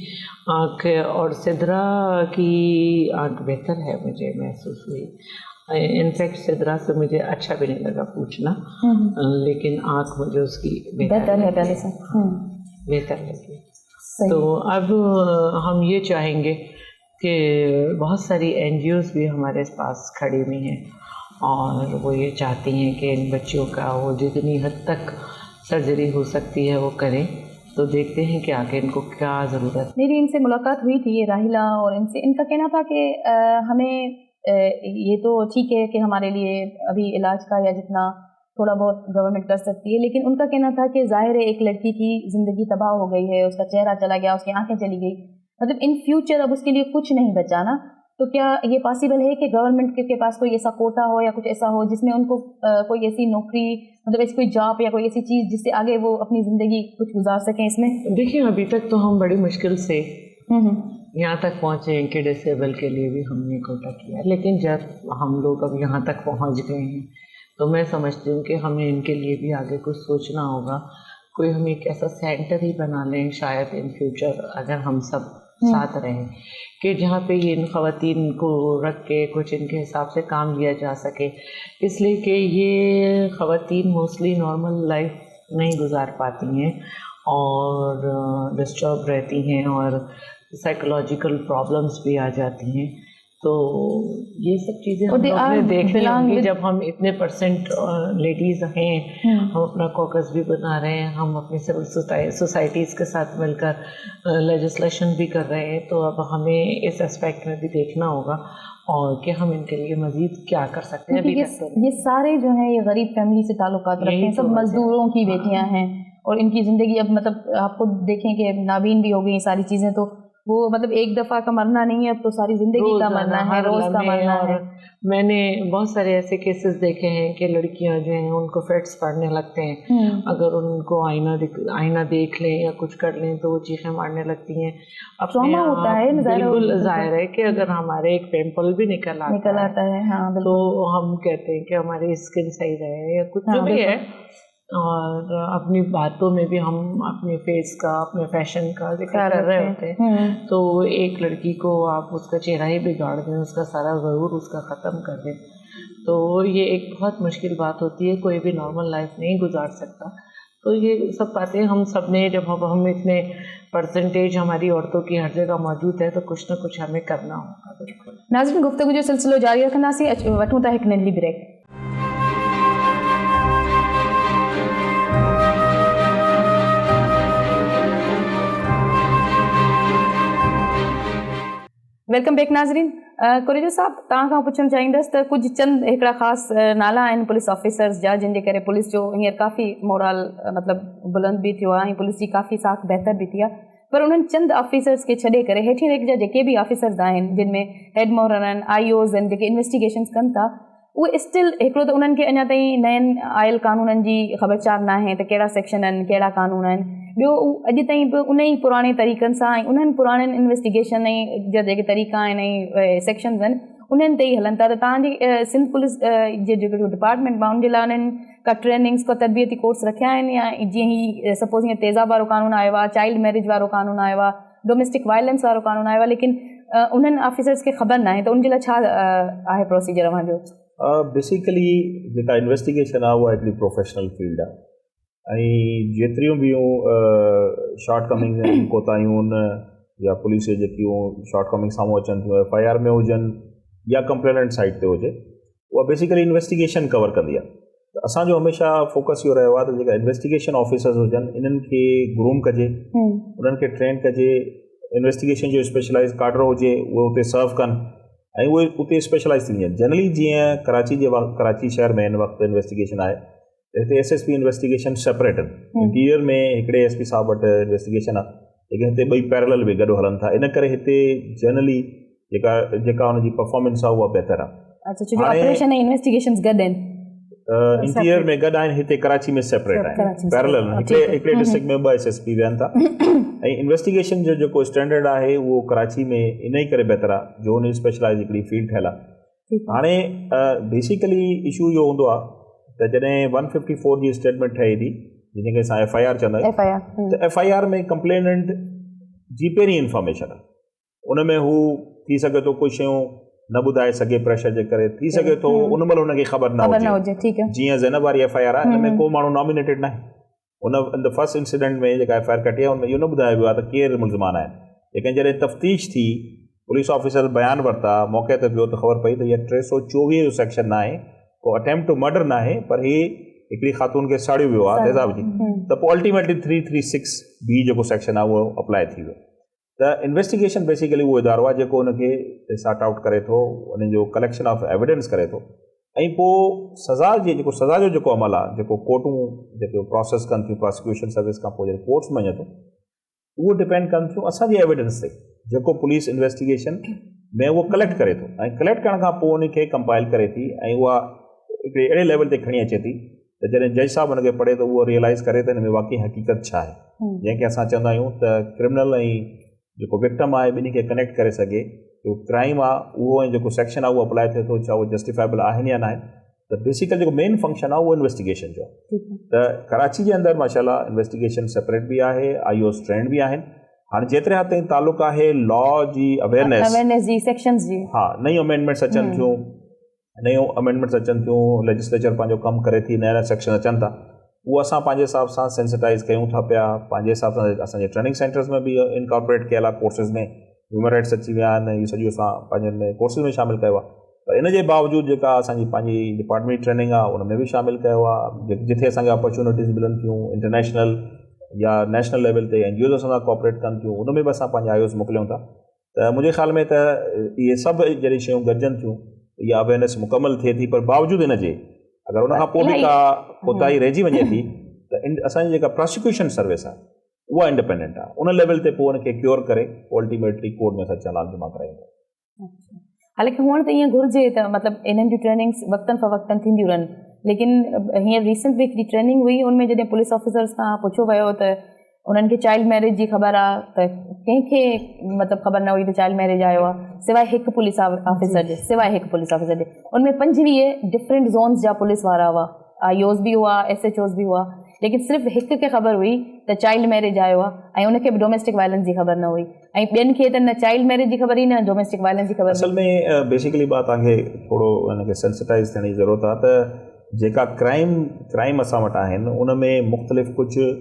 आँख और सिद्रा की आँख बेहतर है मुझे महसूस हुई। इनफैक्ट सिद्रा से मुझे अच्छा भी नहीं लगा पूछना, लेकिन आँख मुझे उसकी बेहतर है पहले से, बेहतर लगी। तो अब हम ये चाहेंगे कि बहुत सारी NGOs भी हमारे पास खड़ी हुई हैं और वो ये चाहती हैं कि इन बच्चियों का वो जितनी हद तक सर्जरी हो सकती है वो करें। तो देखते हैं कि आगे इनको क्या ज़रूरत। मेरी इनसे मुलाकात हुई थी, ये राहिला, और इनका कहना था कि हमें ये तो ठीक है कि हमारे लिए अभी इलाज का या जितना थोड़ा बहुत गवर्नमेंट कर सकती है, लेकिन उनका कहना था कि ज़ाहिर है एक लड़की की ज़िंदगी तबाह हो गई है, उसका चेहरा चला गया, उसकी आंखें चली गई, मतलब इन फ्यूचर अब उसके लिए कुछ नहीं बचा ना। तो क्या ये पॉसिबल है कि गवर्नमेंट के पास कोई ऐसा कोटा हो या कुछ ऐसा हो जिसमें उनको कोई ऐसी नौकरी, मतलब ऐसी कोई जॉब या कोई ऐसी चीज़ जिससे आगे वो अपनी ज़िंदगी कुछ गुजार सकें इसमें? देखिए अभी तक तो हम बड़ी मुश्किल से यहाँ तक पहुँचे हैं कि डिसेबल के लिए भी हमने कोटा किया, लेकिन जब हम लोग अब यहाँ तक पहुँच गए हैं तो मैं समझती हूँ कि हमें इनके लिए भी आगे कुछ सोचना होगा। कोई हम एक ऐसा सेंटर ही बना लें शायद इन फ्यूचर, अगर हम सब साथ रहें, कि जहाँ पे ये इन ख़वातीन को रख के कुछ इनके हिसाब से काम लिया जा सके, इसलिए कि ये ख़वातीन मोस्टली नॉर्मल लाइफ नहीं गुजार पाती हैं और डिस्टर्ब रहती हैं और साइकोलॉजिकल प्रॉब्लम्स भी आ जाती हैं। तो ये सब चीज़ें हम लोग ने देखी होंगी जब हम इतने % लेडीज़ हैं, हम अपना कॉकस भी बना रहे हैं, हम अपनी सिविल सोसाइटीज़ के साथ मिलकर लेजिस्लेशन भी कर रहे हैं। तो अब हमें इस एस्पेक्ट में भी देखना होगा और कि हम इनके लिए मज़ीद क्या कर सकते हैं। ये सारे जो हैं ये गरीब फैमिली से ताल्लुकात रखते हैं, सब मज़दूरों की बेटियां हैं और इनकी ज़िंदगी अब मतलब आपको देखें कि नाबीन भी हो गई सारी चीज़ें, तो वो मतलब एक दफ़ा का मरना नहीं है, अब तो सारी ज़िंदगी का मरना है, रोज़ का मरना है। मैंने बहुत सारे ऐसे केसेस देखे हैं कि लड़कियां जो हैं उनको फिट्स पड़ने लगते हैं, अगर उनको आईना देख लें या कुछ कर लें तो वो चीखें मारने लगती हैं। ट्रॉमा होता है, बिल्कुल जाहिर है कि अगर हमारे एक पिंपल भी निकल आता है हाँ, तो हम कहते हैं कि हमारी स्किन सही रहे या कुछ जो भी है, और अपनी बातों में भी हम अपने फेस का, अपने फैशन का जिक्र कर रहे होते हैं। तो एक लड़की को आप उसका चेहरा ही बिगाड़ दें, उसका सारा ज़रूर उसका ख़त्म कर दें, तो ये एक बहुत मुश्किल बात होती है, कोई भी नॉर्मल लाइफ नहीं गुजार सकता। तो ये सब बातें हम सब ने, जब हम इतने % हमारी औरतों की हर जगह मौजूद है तो कुछ ना कुछ हमें करना होगा। बिल्कुल नाज़रीन, गुफ्तगू जो सिलसिलो जारी रखंदासीं, वठूं था हिकु नंढी ब्रेक। वेलकम बैक नाज़रीन। कुरेजा साहब, तव्हां खां पुछणु चाहींदसि त कुझु चंद हिकिड़ा ख़ासि नाला आहिनि पुलिस ऑफिसर्स जा जिन जे करे पुलिस जो हींअर काफ़ी मोरल मतिलबु बुलंद बि थियो आहे ऐं पुलिस जी काफ़ी साख बहितर बि थी आहे, पर उन्हनि चंद ऑफिसर्स खे छॾे करे हेठि रेक जा जेके बि ऑफिसर्स आहिनि जिन में हेड मोहर आहिनि, IOs आहिनि, जेके इन्वेस्टिगेशन्स कनि था, उहे स्टिल हिकिड़ो त उन्हनि खे अञा ताईं नयनि आयल कानूननि जी ख़बरचार न आहे त कहिड़ा सेक्शन आहिनि, कहिड़ा कानून आहिनि। ॿियो अॼु ताईं बि उन ई पुराणे तरीक़नि सां ऐं उन्हनि पुराणनि इन्वेस्टिगेशन ऐं जा जेके तरीक़ा आहिनि ऐं सेक्शन्स आहिनि उन्हनि ते ई हलनि था। त तव्हांजी सिंध पुलिस जे जेको डिपार्टमेंट आहे उनजे लाइ उन्हनि का ट्रेनिंग्स का तरबियती कोर्स रखिया आहिनि, या जीअं ही सपोज़ हीअं तेज़ाब वारो कानून आयो आहे, चाइल्ड मैरिज वारो कानून आयो आहे, डोमेस्टिक वायलेंस वारो कानून आयो आहे, लेकिन उन्हनि ऑफिसर्स खे ख़बर न आहे, त उनजे लाइ छा आहे प्रोसीजर अव्हांजो? बेसिकली जेका इन्वेस्टिगेशन आहे उहा हिकिड़ी प्रोफेशनल फील्ड आहे ऐं जेतिरियूं बि शॉर्ट कमिंग्स आहिनि, कोताहियूं आहिनि या पुलिस जे जेकियूं शॉर्ट कमिंग साम्हूं अचनि थियूं, FIR में हुजनि या कंप्लेनेंट साइड ते हुजे, उहा बेसिकली इन्वेस्टिगेशन कवर कंदी आहे। त असांजो हमेशह फोकस इहो रहियो आहे त जेका इन्वेस्टिगेशन ऑफिसर्स हुजनि इन्हनि खे ग्रूम कजे, उन्हनि खे ट्रेन कजे, इन्वेस्टिगेशन जो स्पेशलाइज़ काडर हुजे उहे उते सर्व कनि ऐं उहे उते स्पेशलाइज़ थींदी आहिनि। जनरली जीअं कराची शहर में हिन वक़्तु इन्वेस्टिगेशन आहे हिते SSP इन्वेस्टिगेशन सेपरेट आहिनि, इंटीरियर में हिकिड़े SP साहब वटि इन्वेस्टिगेशन आहे, लेकिन हिते ॿई पैरेलल बि गॾु हलनि था, इन करे हिते जनरली जेका हुनजी परफॉर्मेंस आहे उहा बहितर आहे। इंटीरियर में गॾु आहिनि, हिते कराची में सेपरेट आहिनि, पैरेलल हिकिड़े डिस्ट्रिक्ट में ॿ SSP वेहनि था ऐं इन्वेस्टिगेशन जो जेको स्टैंडर्ड आहे उहो कराची में इन ई करे बहितर आहे जो हुन स्पेशलाइज़ हिकिड़ी फील्ड ठहियलु आहे। हाणे बेसिकली इशू इहो हूंदो आहे त जॾहिं 154 जी स्टेटमेंट ठहे थी जंहिंखे असां FIR चवंदा आहियूं, त FIR में कंप्लेनेंट जी पहिरीं इंफॉर्मेशन आहे, उन में हू थी सघे थो कुझु शयूं न ॿुधाए सघे प्रेशर जे करे, थी सघे थो उन महिल हुनखे ख़बर न हुजे, जीअं ज़ैनब वारी FIR आहे, हिन में को माण्हू नॉमिनेटेड न आहे, उन इन द फर्स्ट इंसिडेंट में जेका FIR कटी आहे हुन में इहो न ॿुधायो वियो आहे त केरु मुल्ज़मान आहिनि, लेकिन जॾहिं तफ़्तीश थी पुलिस ऑफिसर बयानु वरिता मौक़े ते वियो त ख़बर पई त इहा 324 जो सेक्शन न आहे, को अटैम्प्ट टू मर्डर न आहे, पर ही हिकिड़ी ख़ातून खे साड़ियो वियो आहे तेज़ाब जी, त पोइ अल्टीमेटली 336B जेको सेक्शन आहे उहो अप्लाई थी वियो। त इन्वेस्टिगेशन बेसिकली उहो इदारो आहे जेको हुनखे सॉर्ट आउट करे थो, उन जो कलेक्शन ऑफ एविडेंस करे थो, ऐं पोइ सज़ा जो जेको अमल आहे, जेको कोर्टूं जेको प्रोसेस कनि थियूं प्रोसिक्यूशन सर्विस खां पोइ जॾहिं कोर्ट्स वञे थो, उहो डिपेंड कनि थियूं असांजी एविडेंस ते, जेको पुलिस इन्वेस्टिगेशन में उहो कलेक्ट करे थो, ऐं कलेक्ट करण खां पोइ उनखे कंपाइल करे थी, ऐं उहा हिकिड़े अहिड़े लेवल ते खणी अचे थी त जॾहिं जज साहिबु हुनखे पढ़े त उहो रियलाइज़ करे त हिन में वाक़ई हक़ीक़त छा आहे, जंहिंखे असां चवंदा आहियूं त क्रिमिनल ऐं जेको विक्टम आहे ॿिन्ही खे कनेक्ट करे सघे, जो क्राइम आहे उहो ऐं जेको सेक्शन आहे उहो अप्लाई थिए थो, छा उहो जस्टिफाइबल आहिनि या न आहिनि, त बेसिकली जेको मेन फंक्शन आहे उहो इन्वेस्टिगेशन जो आहे। त कराची जे अंदरि माशाल्लाह इन्वेस्टिगेशन सेपरेट बि आहे, IOs ट्रेंड बि आहिनि, हाणे जेतिरे हद ताईं तालुक़ु आहे लॉ जी अवेयरनेस जी सेक्शंस जी, हा नयूं अमेंडमेंट्स अचनि थियूं, लेजिस्लेचर पंहिंजो कमु करे थी, नया सेक्शन अचनि था, उहो असां पंहिंजे हिसाब सां सेंसिटाइज़ कयूं था पिया, पंहिंजे हिसाब सां असांजे ट्रेनिंग सेंटर्स में बि इनकॉर्पोरेट कयल आहे, कोर्सिस में ह्यूमन राइट्स अची विया आहिनि, इहो सॼो असां पंहिंजे कोर्सिस में शामिलु कयो आहे, पर इन जे बावजूदु जेका असांजी पंहिंजी डिपार्टमेंट ट्रेनिंग आहे उन में बि शामिलु कयो आहे, जिथे असांखे अपॉर्चुनिटीज़ मिलनि थियूं इंटरनेशनल या नेशनल लेवल ते NGOs असां सां कोऑपरेट कनि थियूं, उन में बि असां पंहिंजा IOs मोकिलियूं था। त मुंहिंजे ख़्याल में त इहे सभु जहिड़ी शयूं गॾिजनि थियूं, इहा अवेयरनेस मुकमल थिए थी, पर बावजूदु इन जे अगरि उन खां पोइ बि का कोताही रहिजी वञे थी त असांजी जेका प्रोसिक्यूशन सर्विस आहे उहा इंडिपेंडेंट आहे, उन लेवल ते पोइ उनखे क्योर करे अल्टीमेटली कोर्ट में असां चालान जमा कराईंदा। हालांकि हुअण त ईअं घुरिजे त मतिलबु इन्हनि जूं ट्रेनिंग्स वक़्तनि फ़वक़्तनि थींदियूं रहनि, लेकिन हींअर रिसेंट वीक जी ट्रेनिंग हुई, उनमें जॾहिं पुलिस ऑफिसर्स खां पुछियो वियो त उन्हनि खे चाइल्ड मैरिज जी ख़बर आहे त कंहिंखे मतिलबु ख़बर न हुई त चाइल्ड मैरिज आयो आहे, सवाइ हिकु पुलिस ऑफिसर जे, उनमें 25 डिफरेंट ज़ोन्स जा पुलिस वारा हुआ, IOs बि हुआ, SHOs बि हुआ, लेकिन सिर्फ़ु हिक खे ख़बर हुई त चाइल्ड मैरिज आयो आहे, ऐं उनखे बि डोमेस्टिक वायलेंस जी ख़बर न हुई, ऐं ॿियनि खे त न चाइल्ड मैरिज जी ख़बर ई न डोमेस्टिक वायलेंस जी ख़बर। असल में बेसिकली बात तव्हांखे थोरो हिनखे सेंसिटाइज़ थियण जी ज़रूरत आहे त जेका क्राइम असां वटि आहिनि उन में मुख़्तलिफ़ कुझु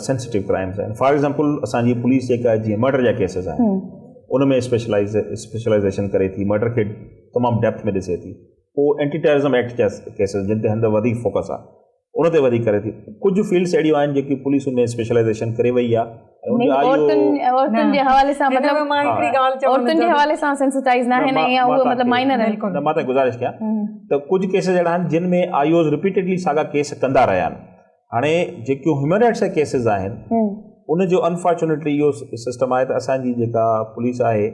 सेंसिटिव क्राइम्स आहिनि। फॉर एग्ज़ाम्पल असांजी पुलिस जेका जीअं मर्डर जा केसिस आहिनि उन में स्पेशलाइज़ेशन करे थी, मर्डर खे तमामु डेप्थ में ॾिसे थी, पोइ एंटी टेररिज़म एक्ट जा केसिस जिन ते हंधि वधीक फोकस आहे उन ते वधीक करे थी, कुझु फील्ड्स अहिड़ियूं आहिनि जेकी पुलिस में स्पेशलाइज़ेशन करे वई आहे, औरतुनि जे हवाले सां औरतुनि जे हवाले सां सेंसिटाइज़ न आहिनि, या उहो मतिलबु माइनर आहिनि। मां त गुज़ारिश कयां त कुझु केसिस अहिड़ा आहिनि जिन में IOs रिपीटेडली साॻा केस कंदा रहिया आहिनि। हाणे जेकियूं ह्यूमन राइट्स जा केसिस आहिनि उन जो अनफॉर्चुनेटली इहो सिस्टम आहे त असांजी जेका पुलिस आहे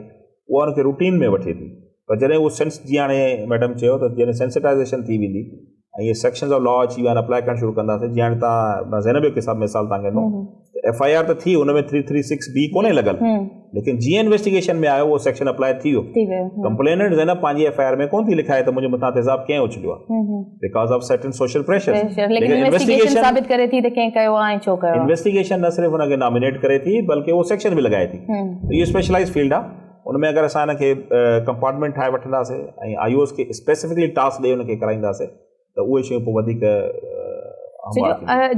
उहा उनखे रूटीन में वठे थी, पर जॾहिं उहो जीअं हाणे मैडम चयो त जॾहिं सेंसिटाइज़ेशन थी वेंदी ऐं इहे सेक्शन्स ऑफ लॉ अची विया आहिनि अप्लाई करणु शुरू कंदासीं, जीअं हाणे तव्हां ज़ैनब जो किताब मिसाल तव्हांखे ॾिनो FIR त थी, हुन में 336B कोन्हे लॻल, लेकिन जीअं इन्वेस्टिगेशन में आयो उहो सेक्शन अप्लाई थी वियो, कंप्लेनेंट ज़ैनब पंहिंजी FIR में कोन थी लिखाए त मुंहिंजे मथां तेज़ाब कंहिं उछलियो आहे because of certain social pressure, लेकिन इन्वेस्टिगेशन साबित करे थी त कंहिं कयो आहे ऐं छो कयो। इन्वेस्टिगेशन न सिर्फ़ु हुनखे नॉमिनेट करे थी बल्कि उहो सेक्शन बि लॻाए थी, इहो स्पेशलाइज़ फील्ड आहे, उनमें अगरि असां हिनखे कंपार्टमेंट ठाहे वठंदासीं ऐं IOs खे स्पेसिफिकली टास्क ॾेई हुनखे कराईंदासीं त उहे शयूं पोइ वधीक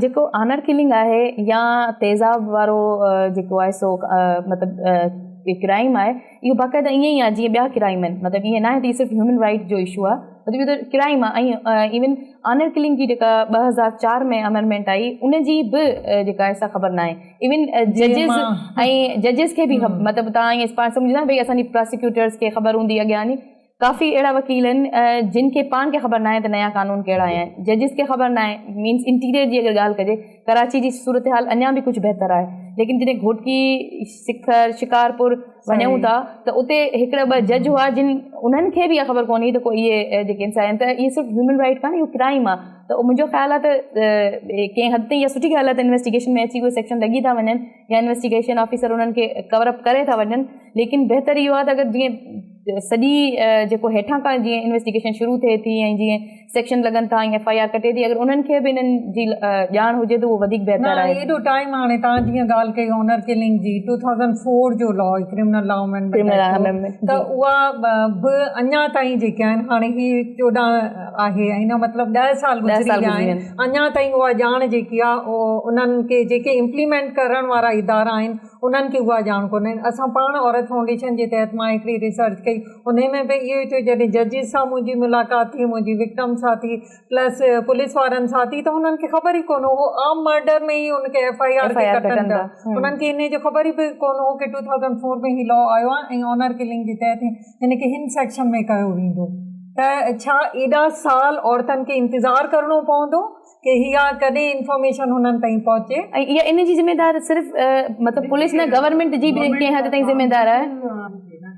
जेको ऑनर किलिंग आहे या तेज़ाब वारो जेको आहे सो मतिलबु क्राइम आहे, इहो बाक़ाइदा ईअं ई आहे जीअं ॿिया क्राइम आहिनि, मतिलबु ईअं न आहे त सिर्फ़ु ह्यूमन राइट जो इशू आहे, मतिलबु इहो त क्राइम आहे। ऐं इवन ऑनर किलिंग जी जेका 2004 में अमेंडमेंट आई उनजी बि जेका आहे सा ख़बर न आहे, इवन जजिस खे बि मतिलबु तव्हां ईअं पाण सम्झंदा भई असांजी प्रोसिक्यूटर्स खे ख़बर हूंदी अॻियां नी, काफ़ी अहिड़ा वकील आहिनि जिन खे पाण खे ख़बर न आहे त नया कानून कहिड़ा आया आहिनि, जजिस खे ख़बर न आहे, मीन्स इंटीरियर जी अगरि ॻाल्हि कजे कराची जी सूरत हाल अञा बि कुझु बहितर आहे, लेकिन जॾहिं घोटकी सिखर शिकारपुर वञूं था त उते हिकिड़ा 2 जज हुआ जिन उन्हनि खे बि इहा ख़बर कोन्हे त कोई इहे जेके इंसान आहिनि त इहे सिर्फ़ु ह्यूमन राइट कान्हे, इहो क्राइम आहे। त मुंहिंजो ख़्यालु आहे त कंहिं हद ताईं इहा सुठी ॻाल्हि आहे त इन्वेस्टिगेशन में अची उहे सेक्शन लॻी था वञनि या इन्वेस्टिगेशन ऑफिसर उन्हनि खे कवर अप करे था वञनि, लेकिन बहितर इहो आहे त अगरि जीअं सॼी जेको हेठां खां जीअं इन्वेस्टिगेशन शुरू थिए थी ऐं जीअं सेक्शन लॻनि था ऐं FIR कटे थी, अगरि उन्हनि खे बि इन्हनि जी ॼाण हुजे त उहो वधीक बहितर आहे। एॾो टाइम हाणे तव्हां जीअं ॻाल्हि कई ऑनर किलिंग जी 2004 जो लॉ क्रिमिनल लॉ अमेंडमेंट, त उहा बि अञा ताईं जेके आहिनि, हाणे ही 14 आहे ऐं न मतिलबु 10 साल गुज़री विया आहिनि, अञा ताईं उहा ॼाण जेकी आहे उन्हनि खे जेके इम्प्लीमेंट करण वारा इदारा आहिनि उन्हनि खे उहा ॼाण कोन्हे। असां पाण औरत फाउंडेशन जे तहत मां हिकिड़ी रिसर्च कई, उन में बि इहो थियो जॾहिं जजिस सां मुंहिंजी मुलाक़ात थी, मुंहिंजी विक्टम सां थी, प्लस पुलिस वारनि सां थी, त हुननि खे ख़बर ई कोन हो, आम मर्डर में ई उनखे FIR कटनि था, उन्हनि खे इन जो ख़बर ई बि कोन हो कि 2004 में ही लॉ आयो आहे ऐं ऑनर किलिंग जे तहत हिनखे हिन सेक्शन में कयो वेंदो। त छा एॾा साल औरतनि खे इंतज़ारु करिणो पवंदो कि इहा कॾहिं इंफॉर्मेशन हुननि ताईं पहुचे? ऐं इहा इन जी ज़िम्मेदार सिर्फ़ु मतिलबु पुलिस न, गवर्नमेंट जी भी कंहिं हद ताईं ज़िम्मेदार है,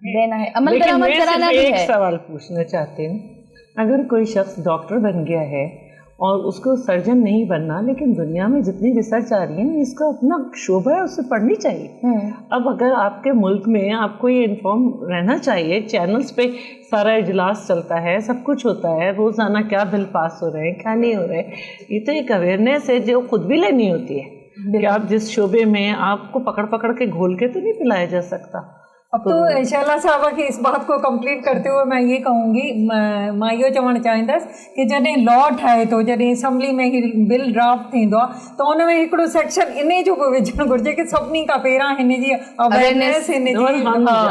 देना है, अमल दरामद कराना भी है। एक सवाल पूछना चाहती हूँ, अगर कोई शख्स डॉक्टर बन गया है और उसको सर्जन नहीं बनना, लेकिन दुनिया में जितनी रिसर्च आ रही है इसका अपना शोभा है, उससे पढ़नी चाहिए। अब अगर आपके मुल्क में आपको ये इन्फॉर्म रहना चाहिए, चैनल्स पे सारा इजलास चलता है, सब कुछ होता है, रोज़ाना क्या बिल पास हो रहे हैं, क्या नहीं हो रहे, ये तो एक अवेयरनेस है जो खुद भी लेनी होती है कि आप जिस शोबे में, आपको पकड़ पकड़ के घोल के तो नहीं पिलाया जा सकता। अब तो शैला साहबा की इस बात को कंप्लीट करते हुए मैं ये कहूँगी, मां इहो चवणु चाहींदसि कि जॾहिं लॉ ठहे थो, जॾहिं असम्बली में ही बिल ड्राफ्ट थींदो आहे, त हुन में हिकिड़ो सेक्शन इन जो बि विझणु घुरिजे कि सभिनी खां पहिरां हिन जी अवेयरनेस,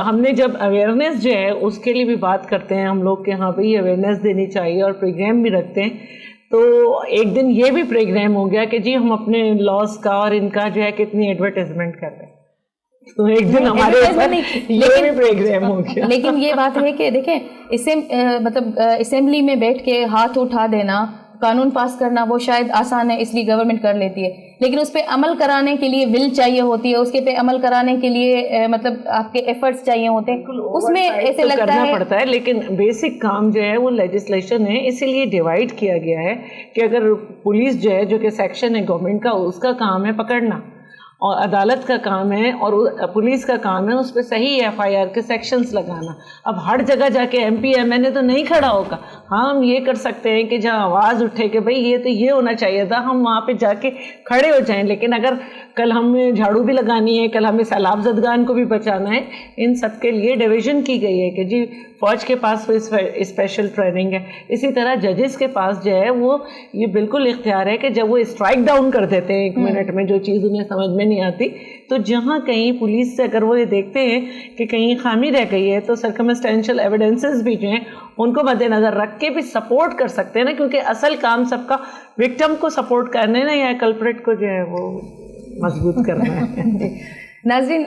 हमने जब अवेयरनेस जो है उसके लिए भी बात करते हैं हम लोग कि हाँ भाई अवेयरनेस देनी चाहिए और प्रोग्राम भी रखते हैं, तो एक दिन ये भी प्रोग्राम हो गया कि जी हम अपने लॉज का और इनका जो है कितनी एडवर्टाइजमेंट कर रहे हैं, तो एक दिन हमारे ये भी प्रोग्राम हो गया। लेकिन ये बात है कि देखें, इसे मतलब असेंबली में बैठ के हाथ उठा देना, कानून पास करना वो शायद आसान है, इसलिए गवर्नमेंट कर लेती है, लेकिन उस पर अमल कराने के लिए विल चाहिए होती है, उसके पे अमल कराने के लिए मतलब आपके एफर्ट्स चाहिए होते हैं, उसमें ऐसे लगता करना है पड़ता है। लेकिन बेसिक काम जो है वो लेजिस्लेशन है, इसीलिए डिवाइड किया गया है कि अगर पुलिस जो है, जो कि सेक्शन है गवर्नमेंट का, उसका काम है पकड़ना और अदालत का काम है और पुलिस का काम है उस पर सही FIR के सेक्शंस लगाना। अब हर जगह जाके MP MNA तो नहीं खड़ा होगा। हाँ, हम ये कर सकते हैं कि जहाँ आवाज़ उठे कि भाई ये तो ये होना चाहिए था, हम वहाँ पे जाके खड़े हो जाएं, लेकिन अगर कल हमें झाड़ू भी लगानी है, कल हमें सैलाब ज़दगान को भी बचाना है, इन सब के लिए डिवीज़न की गई है कि जी फ़ौज के पास स्पेशल ट्रेनिंग है। इसी तरह जजेस के पास जो है वो ये बिल्कुल इख्तियार है कि जब वो स्ट्राइक डाउन कर देते हैं 1 मिनट में जो चीज़ उन्हें समझ में नहीं आती, तो जहाँ कहीं पुलिस से अगर वो ये देखते हैं कि कहीं खामी रह गई है, तो सर्कमस्टेंशियल एविडेंसेस भी जो हैं उनको मद्देनज़र रख के भी सपोर्ट कर सकते हैं ना, क्योंकि असल काम सबका विक्टिम को सपोर्ट करने ना, या कल्प्रिट को जो है वो मजबूत करना है। नाज़रीन,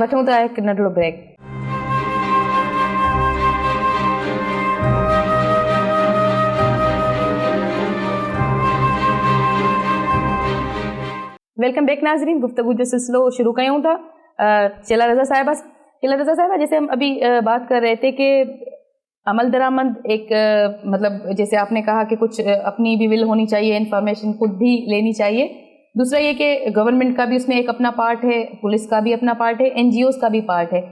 वठूं था एक नंढड़ो ब्रेक। वेलकम बैक नाज़रीन, गुफ्तगू जो सिलसिलो शुरू कयूं था चिला रज़ा साहिबा। चिला रज़ा साहिबा, जैसे हम अभी बात कर रहे थे कि अमल दरामद एक मतलब जैसे आपने कहा कि कुछ अपनी भी विल होनी चाहिए, इन्फॉर्मेशन खुद भी लेनी चाहिए। दूसरा ये कि गवर्नमेंट का भी उसमें एक अपना पार्ट है, पुलिस का भी अपना पार्ट है, NGOs का भी पार्ट है,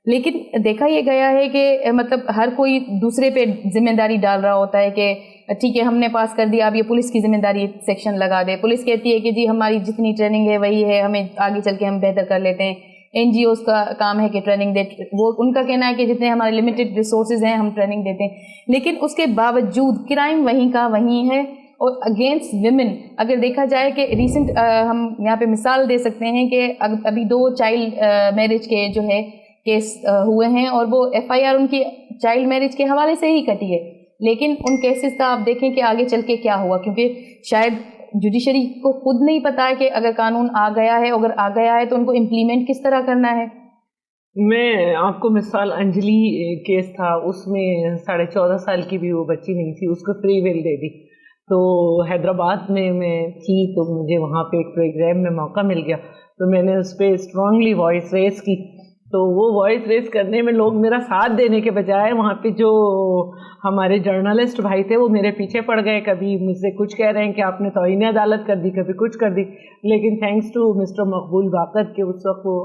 लेकिन देखा ये गया है कि मतलब हर कोई दूसरे पे जिम्मेदारी डाल रहा होता है कि ठीक है हमने पास कर दिया, अब ये पुलिस की जिम्मेदारी सेक्शन लगा दे। पुलिस कहती है कि जी हमारी जितनी ट्रेनिंग है वही है, हमें आगे चल के हम बेहतर कर लेते हैं। NGOs का काम है कि ट्रेनिंग दे, वो उनका कहना है कि जितने हमारे लिमिटेड रिसोर्सेज हैं हम ट्रेनिंग देते हैं, लेकिन उसके बावजूद क्राइम वहीं का वहीं है। और अगेंस्ट विमेन अगर देखा जाए कि रिसेंट हम यहाँ पे मिसाल दे सकते हैं कि अभी 2 चाइल्ड मैरिज के जो है केस हुए हैं और वो FIR उनकी चाइल्ड मैरिज के हवाले से ही कटी है, लेकिन उन केसेस का आप देखें कि आगे चल के क्या हुआ, क्योंकि शायद जुडिशरी को खुद नहीं पता है कि अगर कानून आ गया है, अगर आ गया है तो उनको इम्प्लीमेंट किस तरह करना है। मैं आपको मिसाल अंजलि केस था, उसमें 14.5 साल की भी वो बच्ची नहीं थी, उसको फ्री विल दे दी। तो हैदराबाद में मैं थी, तो मुझे वहाँ पे एक प्रोग्राम में मौका मिल गया, तो मैंने उस पर स्ट्रांगली वॉइस रेस की। तो वो वॉइस रेस करने में लोग मेरा साथ देने के बजाय वहाँ पे जो हमारे जर्नलिस्ट भाई थे वो मेरे पीछे पड़ गए, कभी मुझसे कुछ कह रहे हैं कि आपने तौहीन अदालत कर दी, कभी कुछ कर दी। लेकिन थैंक्स टू मिस्टर मकबूल बाकर के उस वक्त वो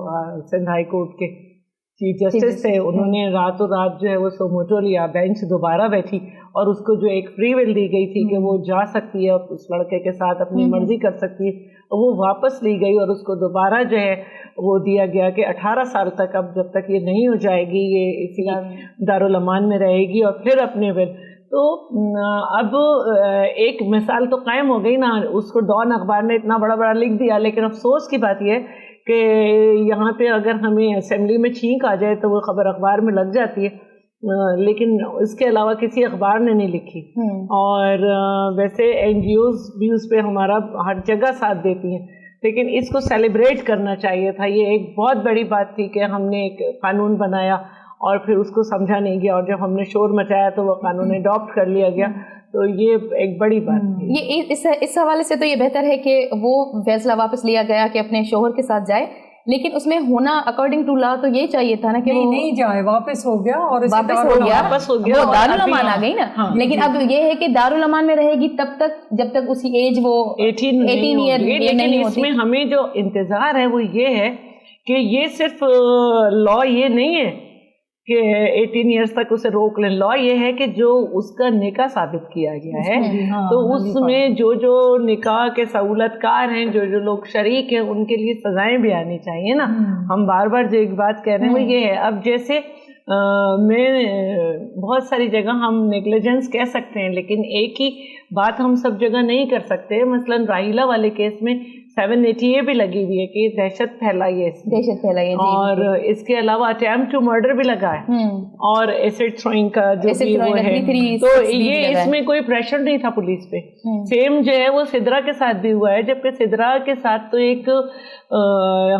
सिंध हाई कोर्ट के चीफ जस्टिस थे, उन्होंने रातों रात जो है वो सोमोटो लिया, बेंच दोबारा बैठी और उसको जो एक फ्री विल दी गई थी कि वो जा सकती है उस लड़के के साथ, अपनी मर्जी कर सकती है, वो वापस ली गई और उसको दोबारा जो है वो दिया गया कि 18 साल तक, अब जब तक ये नहीं हो जाएगी ये इसी दारुल अमान में रहेगी और फिर अपने विल। तो अब एक मिसाल तो कायम हो गई ना, उसको डॉन अखबार ने इतना बड़ा बड़ा लिख दिया, लेकिन अफसोस की बात यह है कि यहाँ पे अगर हमें असेंबली में छींक आ जाए तो वो खबर अखबार में लग जाती है, लेकिन इसके अलावा किसी अखबार ने नहीं लिखी। और वैसे NGOs भी उस पर हमारा हर जगह साथ देती हैं, लेकिन इसको सेलिब्रेट करना चाहिए था। ये एक बहुत बड़ी बात थी कि हमने एक कानून बनाया और फिर उसको समझा नहीं गया, और जब हमने शोर मचाया तो वो कानून अडॉप्ट कर लिया गया, तो ये एक बड़ी बात थी। ये इस हवाले से तो ये बेहतर है कि वो फैसला वापस लिया गया कि अपने शोहर के साथ जाए, लेकिन उसमें होना अकॉर्डिंग टू लॉ तो ये चाहिए था ना कि वो नहीं जाए, वापस हो गया और वापस हो गया, वो दारुल अमान आ गई ना। हाँ, लेकिन अब ये है कि दारुल अमान में रहेगी तब तक जब तक उसकी एज वो 18 ईयर लेकिन इसमें हमें जो इंतजार है वो ये है कि ये सिर्फ लॉ ये नहीं है कि 18 इयर्स तक उसे रोक लें, लॉ ये है कि जो उसका निकाह साबित किया गया है तो उसमें जो जो निकाह के सहूलतकार हैं, जो जो लोग शरीक हैं, उनके लिए सजाएं भी आनी चाहिए ना। हम बार बार जो एक बात कह रहे हैं वो ये है। अब जैसे मैं बहुत सारी जगह हम नेग्लिजेंस कह सकते हैं, लेकिन एक ही बात हम सब जगह नहीं कर सकते। मसलन राहिला वाले केस में 780A भी लगी हुई है कि दहशत फैलाई है, और इसके अलावा अटेम्प्ट टू मर्डर भी लगा है, और एसिड थ्रोइंग का जो भी वो है, तो ये इसमें कोई प्रेशर नहीं था पुलिस पे। सेम जो है वो सिद्रा के साथ भी हुआ है, जबकि सिद्रा के साथ तो एक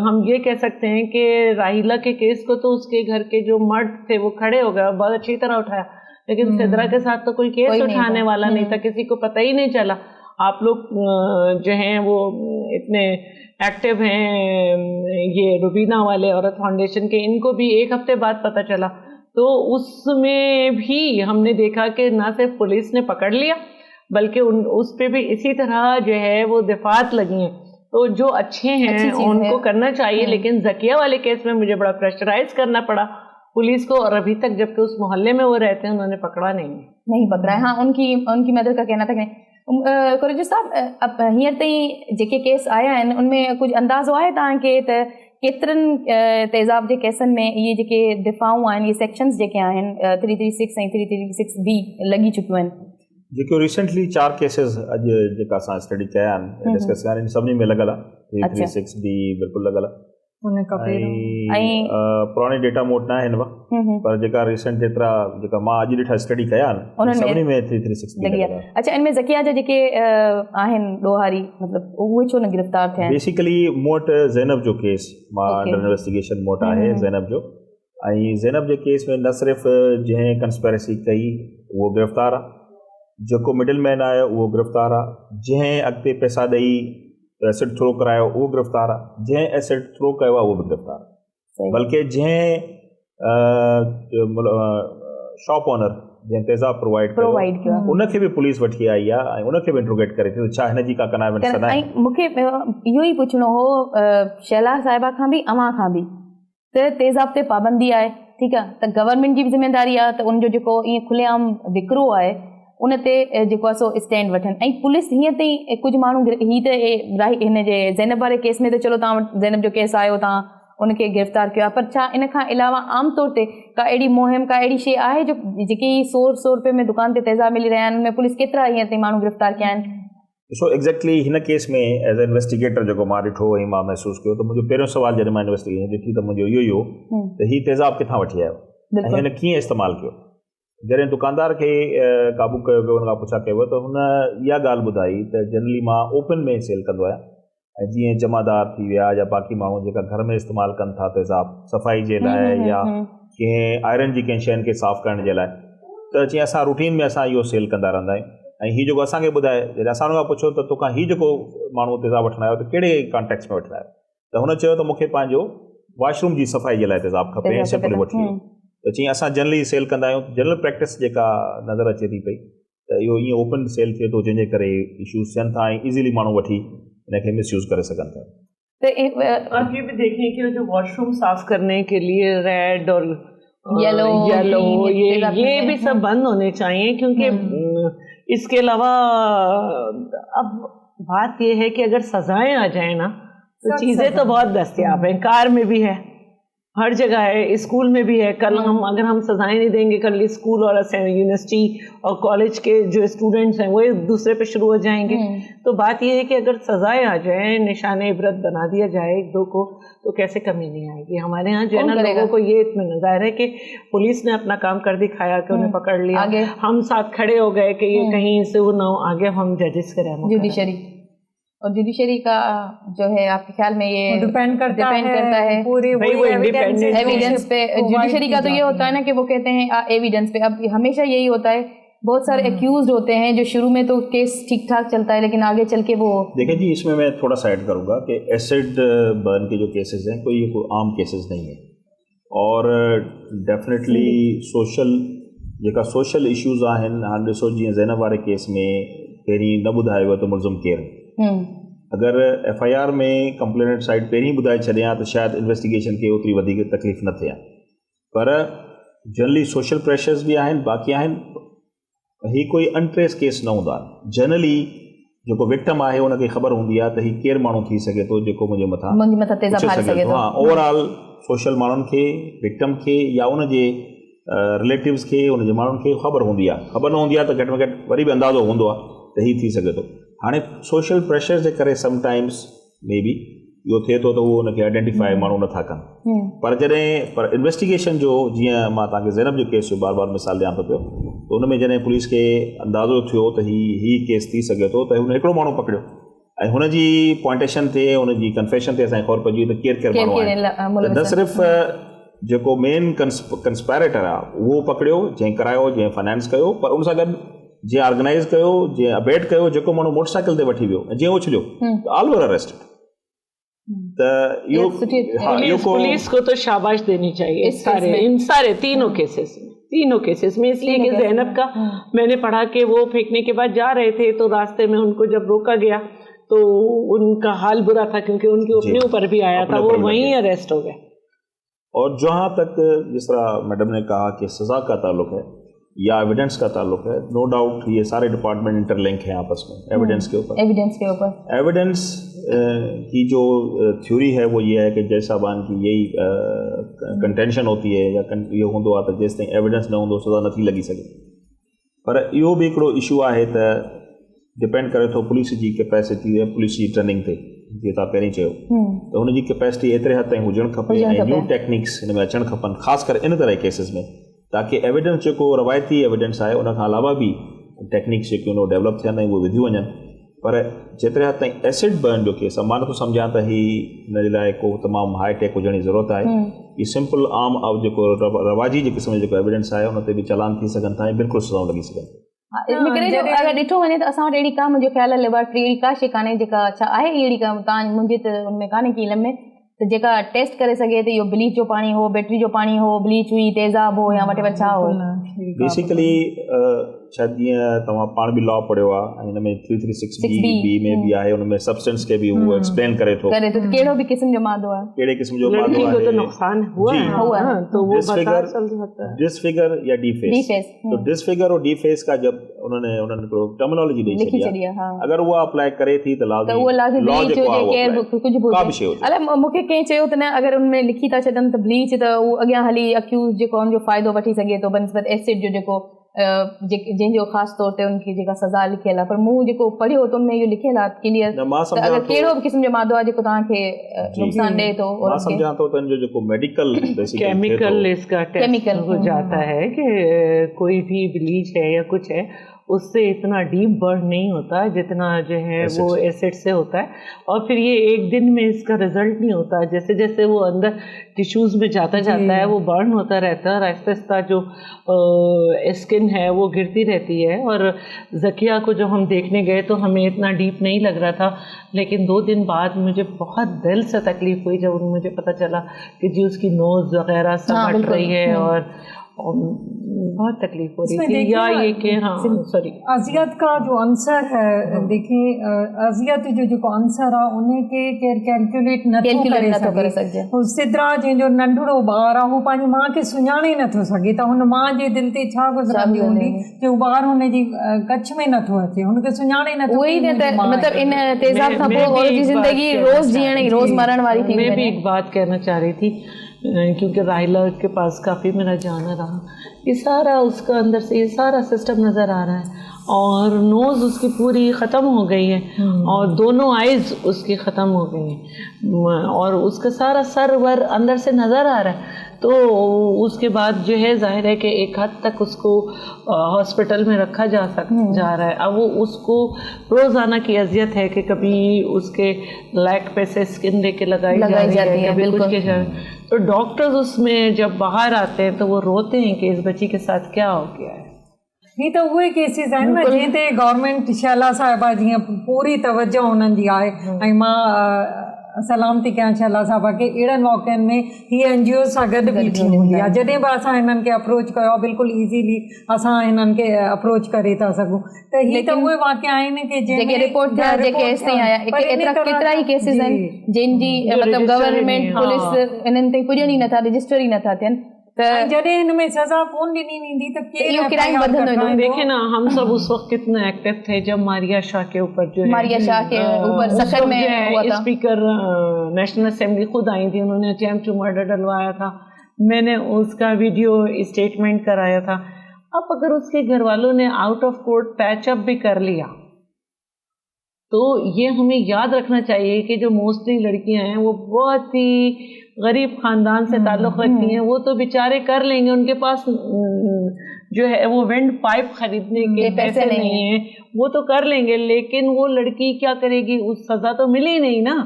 हम ये कह सकते हैं कि राहिला के केस को तो उसके घर के जो मर्द थे वो खड़े हो गए, बहुत अच्छी तरह उठाया, लेकिन सिद्रा के साथ तो कोई केस उठाने वाला नहीं था, किसी को पता ही नहीं चला। आप लोग जो हैं वो इतने एक्टिव हैं, ये रुबीना वाले औरत फाउंडेशन के, इनको भी एक हफ्ते बाद पता चला, तो उसमें भी हमने देखा कि ना सिर्फ पुलिस ने पकड़ लिया बल्कि उस पे भी इसी तरह जो है वो दफात लगी हैं। तो जो अच्छे हैं उनको करना चाहिए, लेकिन जकिया वाले केस में मुझे बड़ा प्रेशराइज करना पड़ा पुलिस को, और अभी तक जबकि उस मोहल्ले में वो रहते हैं उन्होंने पकड़ा नहीं पकड़ा है। हाँ, उनकी मदद का कहना था कि कोरेजो साहब, अब हींअर ताईं जेके केस आया आहिनि उनमें कुछ अंदाज़ो आहे तव्हांखे त केतिरनि तेज़ाब जे केसनि में इहे जेके दिफ़ाऊं आहिनि, इहे सेक्शन्स जेके आहिनि 336 ऐं 336B लॻी चुकियूं आहिनि? जेके रिसेंटली 4 केसिस अॼु जेका असां स्टडी कया आहिनि, डिस्कस कया आहिनि, सभिनी में लॻल आहे 336B बिल्कुलु लॻल आहे। पुराणे डेटा मूं वटि न आहिनि पर जेका रिसेंट जेतिरा जेका मां अॼु ॾिठा स्टडी कया आहिनि सभिनी में 336 लॻी आहे। अच्छा, इनमें ज़किया जा जेके आहिनि ॾोहारी, मतिलबु उहे छो न गिरफ़्तार थिया? बेसिकली मूं वटि ज़ैनब जो केस मां अंडर इन्वेस्टिगेशन मूं वटि आहे ज़ैनब जो, ऐं ज़ैनब जे केस में न सिर्फ़ु जंहिं कंस्पेरेसी कई उहो गिरफ़्तार आहे, जेको मिडिल मैन आहे उहो गिरफ़्तार आहे, जंहिं अॻिते पैसा ॾेई एसिड थ्रो करायो उहो गिरफ़्तार आहे, जंहिं एसिड थ्रो कयो आहे उहो बि गिरफ़्तार आहे, बल्कि जंहिं शॉप ओनर जंहिं तेज़ाब प्रोवाइड कयो उनखे बि पुलिस वठी आई आहे ऐं उनखे बि इंट्रोगेट करे थी, छा हिन जी का कनाइमेंट सदा आहे। मूंखे इहो ई पुछणो हो शैला साहिबा खां बि, अवां खां बि, त तेज़ाब ते पाबंदी आहे, ठीकु आहे, त गवर्नमेंट जी बि ज़िम्मेदारी आहे त उनजो जेको ईअं खुलेआम विकिरो आहे उन ते जेको आहे सो स्टैंड वठनि। ऐं पुलिस हीअं ताईं कुझु माण्हू ही त हिन जे ज़ैनब वारे केस में त चलो तव्हां वटि ज़ैनब जो केस आयो, तव्हां उनखे गिरफ़्तार कयो आहे, पर छा इन खां अलावा आम तौर ते का अहिड़ी मुहिम, का अहिड़ी शइ आहे जो जेकी 100 रुपए में दुकान ते तेज़ाब मिली रहिया आहिनि, उनमें पुलिस केतिरा हीअं ताईं माण्हू गिरफ़्तार कया आहिनि? ॾिसो, एग्ज़ैक्टली हिन केस में एज़ ए इन्वेस्टिगेटर जेको मां ॾिठो ऐं मां महसूसु कयो त मुंहिंजो पहिरियों सुवालु जॾहिं मां इन्वेस्टिगेशन ॾिठी त मुंहिंजो इहो ई हो त हीउ तेज़ाब किथां वठी आयो ऐं हिन कीअं इस्तेमालु कयो। जॾहिं दुकानदार खे क़ाबू कयो वियो, हुन खां पुछा कयो त हुन इहा ॻाल्हि ॿुधाई त जनरली मां ओपन में सेल कंदो आहियां, ऐं जीअं जमादार थी विया या बाक़ी माण्हू जेका घर में इस्तेमालु कनि था तेज़ाब सफ़ाई जे लाइ या कंहिं आयरन जी कंहिं शयुनि खे साफ़ु करण जे लाइ, त जीअं असां रूटीन में असां इहो सेल कंदा रहंदा आहियूं। ऐं हीउ जेको असांखे ॿुधाए, जॾहिं असां हुन खां पुछो त तोखां हीउ जेको माण्हू तेज़ाब वठणु आयो त कहिड़े कॉन्टेक्स्ट में वठणु आयो, त हुन चयो त मूंखे पंहिंजो वॉशरूम जी सफ़ाई जे लाइ तेज़ाब खपे ऐं सिंपल वठी वियो। त जीअं असां जनरली सेल कंदा आहियूं, जनरल प्रैक्टिस जेका नज़र अचे थी पई त इहो ईअं ओपन सेल थिए थो, जंहिंजे करे इशूज़ थियनि था ऐं इज़ीली माण्हू वठी हिनखे मिसयूज़ करे सघनि था। آپ یہ بھی دیکھیں کہ جو واش روم صاف کرنے کے لیے ریڈ اور یلو یہ بھی سب بند ہونے چاہیے، کیونکہ اس کے علاوہ اب بات یہ ہے کہ اگر سزائیں آ جائیں نا تو چیزیں تو بہت دستیاب ہیں، کار میں بھی ہے، ہر جگہ ہے، اسکول میں بھی ہے. کل اگر ہم سزائیں نہیں دیں گے، کل اسکول اور یونیورسٹی اور کالج کے جو اسٹوڈنٹس ہیں وہ ایک دوسرے پہ شروع ہو جائیں گے. تو بات یہ ہے کہ اگر سزائیں آ جائیں، نشان عبرت بنا دیا جائے ایک دو کو، تو کیسے کمی نہیں آئے گی. ہمارے ہاں جو ہے نا لوگوں کو یہ اطمینان ظاہر ہے کہ پولیس نے اپنا کام کر دکھایا کہ انہیں پکڑ لیا، ہم ساتھ کھڑے ہو گئے کہ یہ کہیں سے وہ نہ ہو. آگے ہم ججز کریں جوڈیشری، اور جوڈیشری کا جو ہے آپ کے خیال میں یہ ڈیپینڈ کرتا ہے ایویڈنس پہ. جوڈیشری کا تو یہ ہوتا ہے نا کہ وہ کہتے ہیں ایویڈنس پہ. اب ہمیشہ یہی ہوتا ہے، بہت سارے ایکیوزڈ ہوتے ہیں جو شروع میں تو کیس ٹھیک ٹھاک چلتا ہے، لیکن آگے چل کے وہ دیکھیں جی اس میں تھوڑا سا ایڈ کروں گا کہ ایسڈ برن کے جو کیسز ہیں کوئی عام کیسز نہیں ہیں، اور ڈیفینیٹلی जेका सोशल इश्यूज़ आहिनि. हाणे ॾिसो जीअं ज़ैनब वारे केस में पहिरीं न ॿुधायो वियो त मुलज़िम केरु. अगरि FIR में कंप्लेनेंट साइड पहिरीं ॿुधाए छॾियां त शायदि इन्वेस्टिगेशन खे ओतिरी वधीक तकलीफ़ न थिए. पर जनरली सोशल प्रेशर्स बि आहिनि, बाक़ी आहिनि. ही कोई अनट्रेस केस न हूंदा. जनरली जेको विक्टिम आहे हुनखे ख़बर हूंदी आहे त ही केरु माण्हू थी सघे थो जेको मुंहिंजे मथां पुछी सघे थो. हा, ओवरऑल सोशल माण्हुनि खे, विक्टिम खे या उनजे रिलेटिव्स खे, उनजे माण्हुनि खे ख़बर हूंदी आहे. ख़बर न हूंदी आहे त घटि में घटि वरी बि अंदाज़ो हूंदो आहे त हीअ थी सघे थो. हाणे सोशल प्रेशर जे करे समटाइम्स मे बी इहो थिए थो त उहो हुनखे आइडेंटिफाई माण्हू नथा कनि. पर इन्वेस्टिगेशन जो जीअं मां तव्हांखे ज़ैनब जो केस जो बार बार मिसाल ॾियां थो पियो, त उन में जॾहिं पुलिस खे अंदाज़ो थियो त हीअ केस थी सघे थो, त हुन हिकिड़ो माण्हू पकड़ियो ऐं हुनजी पॉइंटेशन ते, हुनजी कन्फेशन ते असांखे ख़बर पइजी त केरु माण्हू आहे. न सिर्फ़ु जेको मेन कंस्पायरेटर आहे उहो पकड़ियो, जंहिं करायो, जंहिं फाइनेंस कयो, पर उन सां गॾु जंहिं ऑर्गेनाइज़ कयो, जंहिं अबेट कयो, जेको माण्हू मोटरसाइकिल ते वठी वियो ऐं जंहिं उछलियो, ऑल वर अरेस्टेड. पुलिस को तो शाबाश देनी चाहिए इन सारे तीनों केसेस में. इसलिए कि ज़ैनब का मैंने पढ़ा कि वो फेंकने के बाद जा रहे थे तो रास्ते में उनको जब रोका गया तो उनका हाल बुरा था, क्योंकि उनके अपने ऊपर भी आया था, वो वहीं अरेस्ट हो गए. और जहाँ तक जिस तरह मैडम ने कहा कि सज़ा का ताल्लुक है या एविडेंस का ताल्लुक है, नो डाउट ये सारे डिपार्टमेंट इंटरलिंक हैं आपस में एविडेंस के ऊपर. एविडेंस की जो थ्योरी है वो ये है कि जय साहबान की यही कंटेंशन होती है या ये हूंदो आहे त जेसि ताईं एविडेंस न हूंदो सज़ा नथी लॻी सघे. पर इहो बि हिकिड़ो इशू आहे त डिपेंड करे थो पुलिस जी कैपेसिटी ऐं पुलिस जी ट्रेनिंग ते. जीअं तव्हां पहिरीं चयो त हुनजी कैपेसिटी एतिरे हद ताईं हुजणु खपे ऐं न्यू टेक्निक्स हिन में अचणु खपनि, ख़ासि करे इन तरह केसिस में, ताकी एविडेंस जेको रवायती एविडेंस आहे उनखां अलावा बि टेक्निक्स जेके उन डेवलप थियनि ऐं उहे विधियूं वञनि. पर जेतिरे हद ताईं एसिड बर्न जो केस आहे, मां नथो सम्झां त ही हिन जे लाइ को तमामु हाई टेक हुजण जी ज़रूरत आहे. ही सिंपल आम जेको रवाजी जे क़िस्म जो जेको एविडेंस आहे उन ते बि चालान थी सघनि था ऐं बिल्कुलु सज़ाऊं लॻी सघनि. अगरि ॾिठो वञे त असां वटि अहिड़ी का, मुंहिंजो ख़्यालु आहे लेबोरेटरी अहिड़ी का शइ कान्हे जेका, छा आहे अहिड़ी का तव्हां मुंहिंजे त उनमें कान्हे की इल्म में, त जेका टेस्ट करे सघे त इहो ब्लीच जो पाणी हो, बैटरी जो पाणी हो, ब्लीच हुई, तेज़ाब हो या वटेवर छा हो. बेसिकली शायदि जीअं तव्हां पाण बि लॉ पढ़ियो आहे ऐं हिन में 336B में बि आहे, हुन में सब्सटेंस खे बि उहो एक्सप्लेन करे थो कहिड़ो बि क़िस्म जो मादो आहे, कहिड़े क़िस्म जो मादो आहे, नुक़सान हुआ है तो वो डिसफिगर या डीफेस. तो डिसफिगर और डीफेस का जब उन्होंने टर्मिनोलॉजी ॾेई छॾी आहे, अगरि उहा अप्लाई करे थी त लाज़मी लॉ जेको आहे का बि शइ हुजे. अलाए मूंखे कंहिं चयो त न, अगरि उनमें लिखी था छॾनि त ब्लीच, त उहो अॻियां हली अक्यूज़ जेको उनजो फ़ाइदो वठी सघे थो बनिस्बत एसिड जो जेको जंहिंजो ख़ासि तौर ते उनखे जेका सज़ा लिखियल आहे. पर मूं जेको पढ़ियो त उनमें इहो लिखियल आहे क्लियर त अगरि कहिड़ो बि क़िस्म जो मादो आहे जेको तव्हांखे नुक़सान ॾे थो. मां सम्झां थो त जो जेको मेडिकल केमिकल इसका टेस्ट हो जाता है कि कोई भी ब्लीच है या कुछ है उससे इतना डीप बर्न नहीं होता जितना जो है वो एसिड से होता है, और फिर ये एक दिन में इसका रिजल्ट नहीं होता. जैसे जैसे वो अंदर टिश्यूज़ में जाता है वो बर्न होता रहता है और आहिस्ता आहिस्ता जो स्किन है वो गिरती रहती है. और ज़किया को जब हम देखने गए तो हमें इतना डीप नहीं लग रहा था, लेकिन 2 दिन बाद मुझे बहुत दिल से तकलीफ़ हुई जब मुझे पता चला कि जी उसकी नोज़ वगैरह सब हट रही है اور بہت تکلیف ہو رہی تھی. یا یہ کہ ہاں سوری اذیت کا جو عنصر ہے دیکھیں اذیت جو عنصر ہے انہیں کے कैलकुलेट नथो करे सघे. सिदरा जंहिंजो नंढड़ो ॿारु आहे हू पंहिंजी माउ खे सुञाणे ई नथो सघे त हुन माउ जे दिलि ते छा गुज़रंदी हूंदी कि हू ॿारु हुनजी कच्छ में नथो अचे, हुनखे सुञाणे नथो. उहो ई मतिलबु इन तेज़ाब खां पोइ औरत जी ज़िंदगी रोज़ जीअण ई रोज़ मरण वारी थी. मैं भी एक बात कहना चाह रही थी क्योंकि राहिला के पास काफ़ी मेरा जाना रहा, ये सारा उसका अंदर से ये सारा सिस्टम नज़र आ रहा है और नोज़ उसकी पूरी ख़त्म हो गई है और दोनों आइज़ उसकी ख़त्म हो गई हैं और उसका सारा सर वर अंदर से नज़र आ रहा है. तो उसके बाद जो है ज़ाहिर है कि एक हद तक उसको हॉस्पिटल में रखा जा रहा है. अब वो उसको रोज़ाना की अजियत है कि कभी उसके लैक पे से स्किन लेके लगाई जाती है, कभी कुछ के. तो डॉक्टर्स उसमें जब बाहर आते हैं तो वो रोते हैं कि इस बच्ची के साथ क्या हो गया है. ही त उहे केसिस आहिनि न जंहिं ते गवर्नमेंट शैला साहिबा जीअं पूरी तवजो उन्हनि जी आहे. ऐं मां सलाम थी कयां शैला साहिबा के अहिड़नि मौक़नि में हीअ NGO सां गॾु बीठी हूंदी आहे. जॾहिं बि असां हिननि खे अप्रोच कयो बिल्कुलु ईज़ीली असां हिननि खे अप्रोच करे था सघूं. त हीअ त उहे वाक़िया आहिनि कि जेके रिपोर्ट थिया जेके हेसि ताईं आया एतिरा केतिरा ई केसिस आहिनि जंहिंजी मतिलबु गवर्नमेंट पुलिस इन्हनि ताईं पुॼनि ई नथा, रजिस्टर ई नथा थियनि. जॾहिं हिन में सज़ा कोन ॾिनी वेंदी त देखिए ना हम सब उस वक्त कितने एक्टिव थे जब मारिया शाह के ऊपर जो मारिया शाह के ऊपर सखर में हुआ था. स्पीकर नेशनल असेंबली खुद आई थी, उन्होंने अटेम्प्ट टू मर्डर डलवाया था. मैंने उसका वीडियो स्टेटमेंट कराया था. अब अगर उसके घर वालों ने आउट ऑफ कोर्ट पैचअप भी कर लिया तो ये हमें याद रखना चाहिए कि जो मोस्टली लड़कियां हैं वो बहुत ही गरीब ख़ानदान से ताल्लुक़ रखती हैं. वो तो बेचारे कर लेंगे, उनके पास जो है वो विंड पाइप खरीदने के पैसे नहीं हैं, वो तो कर लेंगे. लेकिन वो लड़की क्या करेगी, उस सज़ा तो मिली नहीं ना,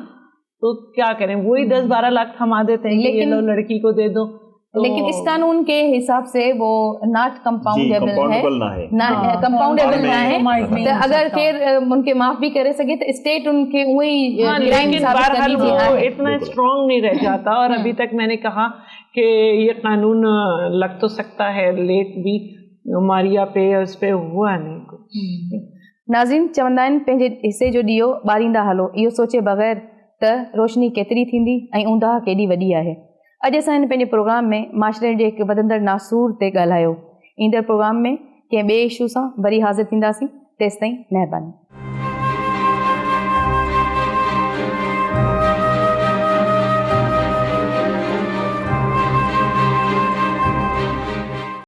तो क्या करें. वही 10-12 लाख थमा देते हैं कि ये लो लड़की को दे दो. लेकिन इस कानून के हिसाब से वो नॉट कंपाउंडेबल है, कंपाउंडेबल ना है. तो अगर केर उनके माफ़ भी करे सके तो स्टेट उनके वही क्राइम साबित करनी चाहिए. इतना स्ट्रॉन्ग नहीं रह जाता. और अभी तक मैंने कहा कि ये कानून लग तो सकता है लेट भी, मारिया पे उस पे हुआ नहीं कुछ. नाज़रीन चवंदा आहिनि पंहिंजे हिसे जो ॾीओ ॿारींदा हलो, इहो सोचे बग़ैर त रोशनी केतिरी थींदी ऐं ऊंदहि केॾी वॾी आहे. अॼु असां हिन पंहिंजे प्रोग्राम में माशरे जे हिकु वधंदड़ नासूर ते ॻाल्हायो. ईंदड़ प्रोग्राम में कंहिं ॿिए इशू सां वरी हाज़िर थींदासीं. तेसिताईं महिरबानी.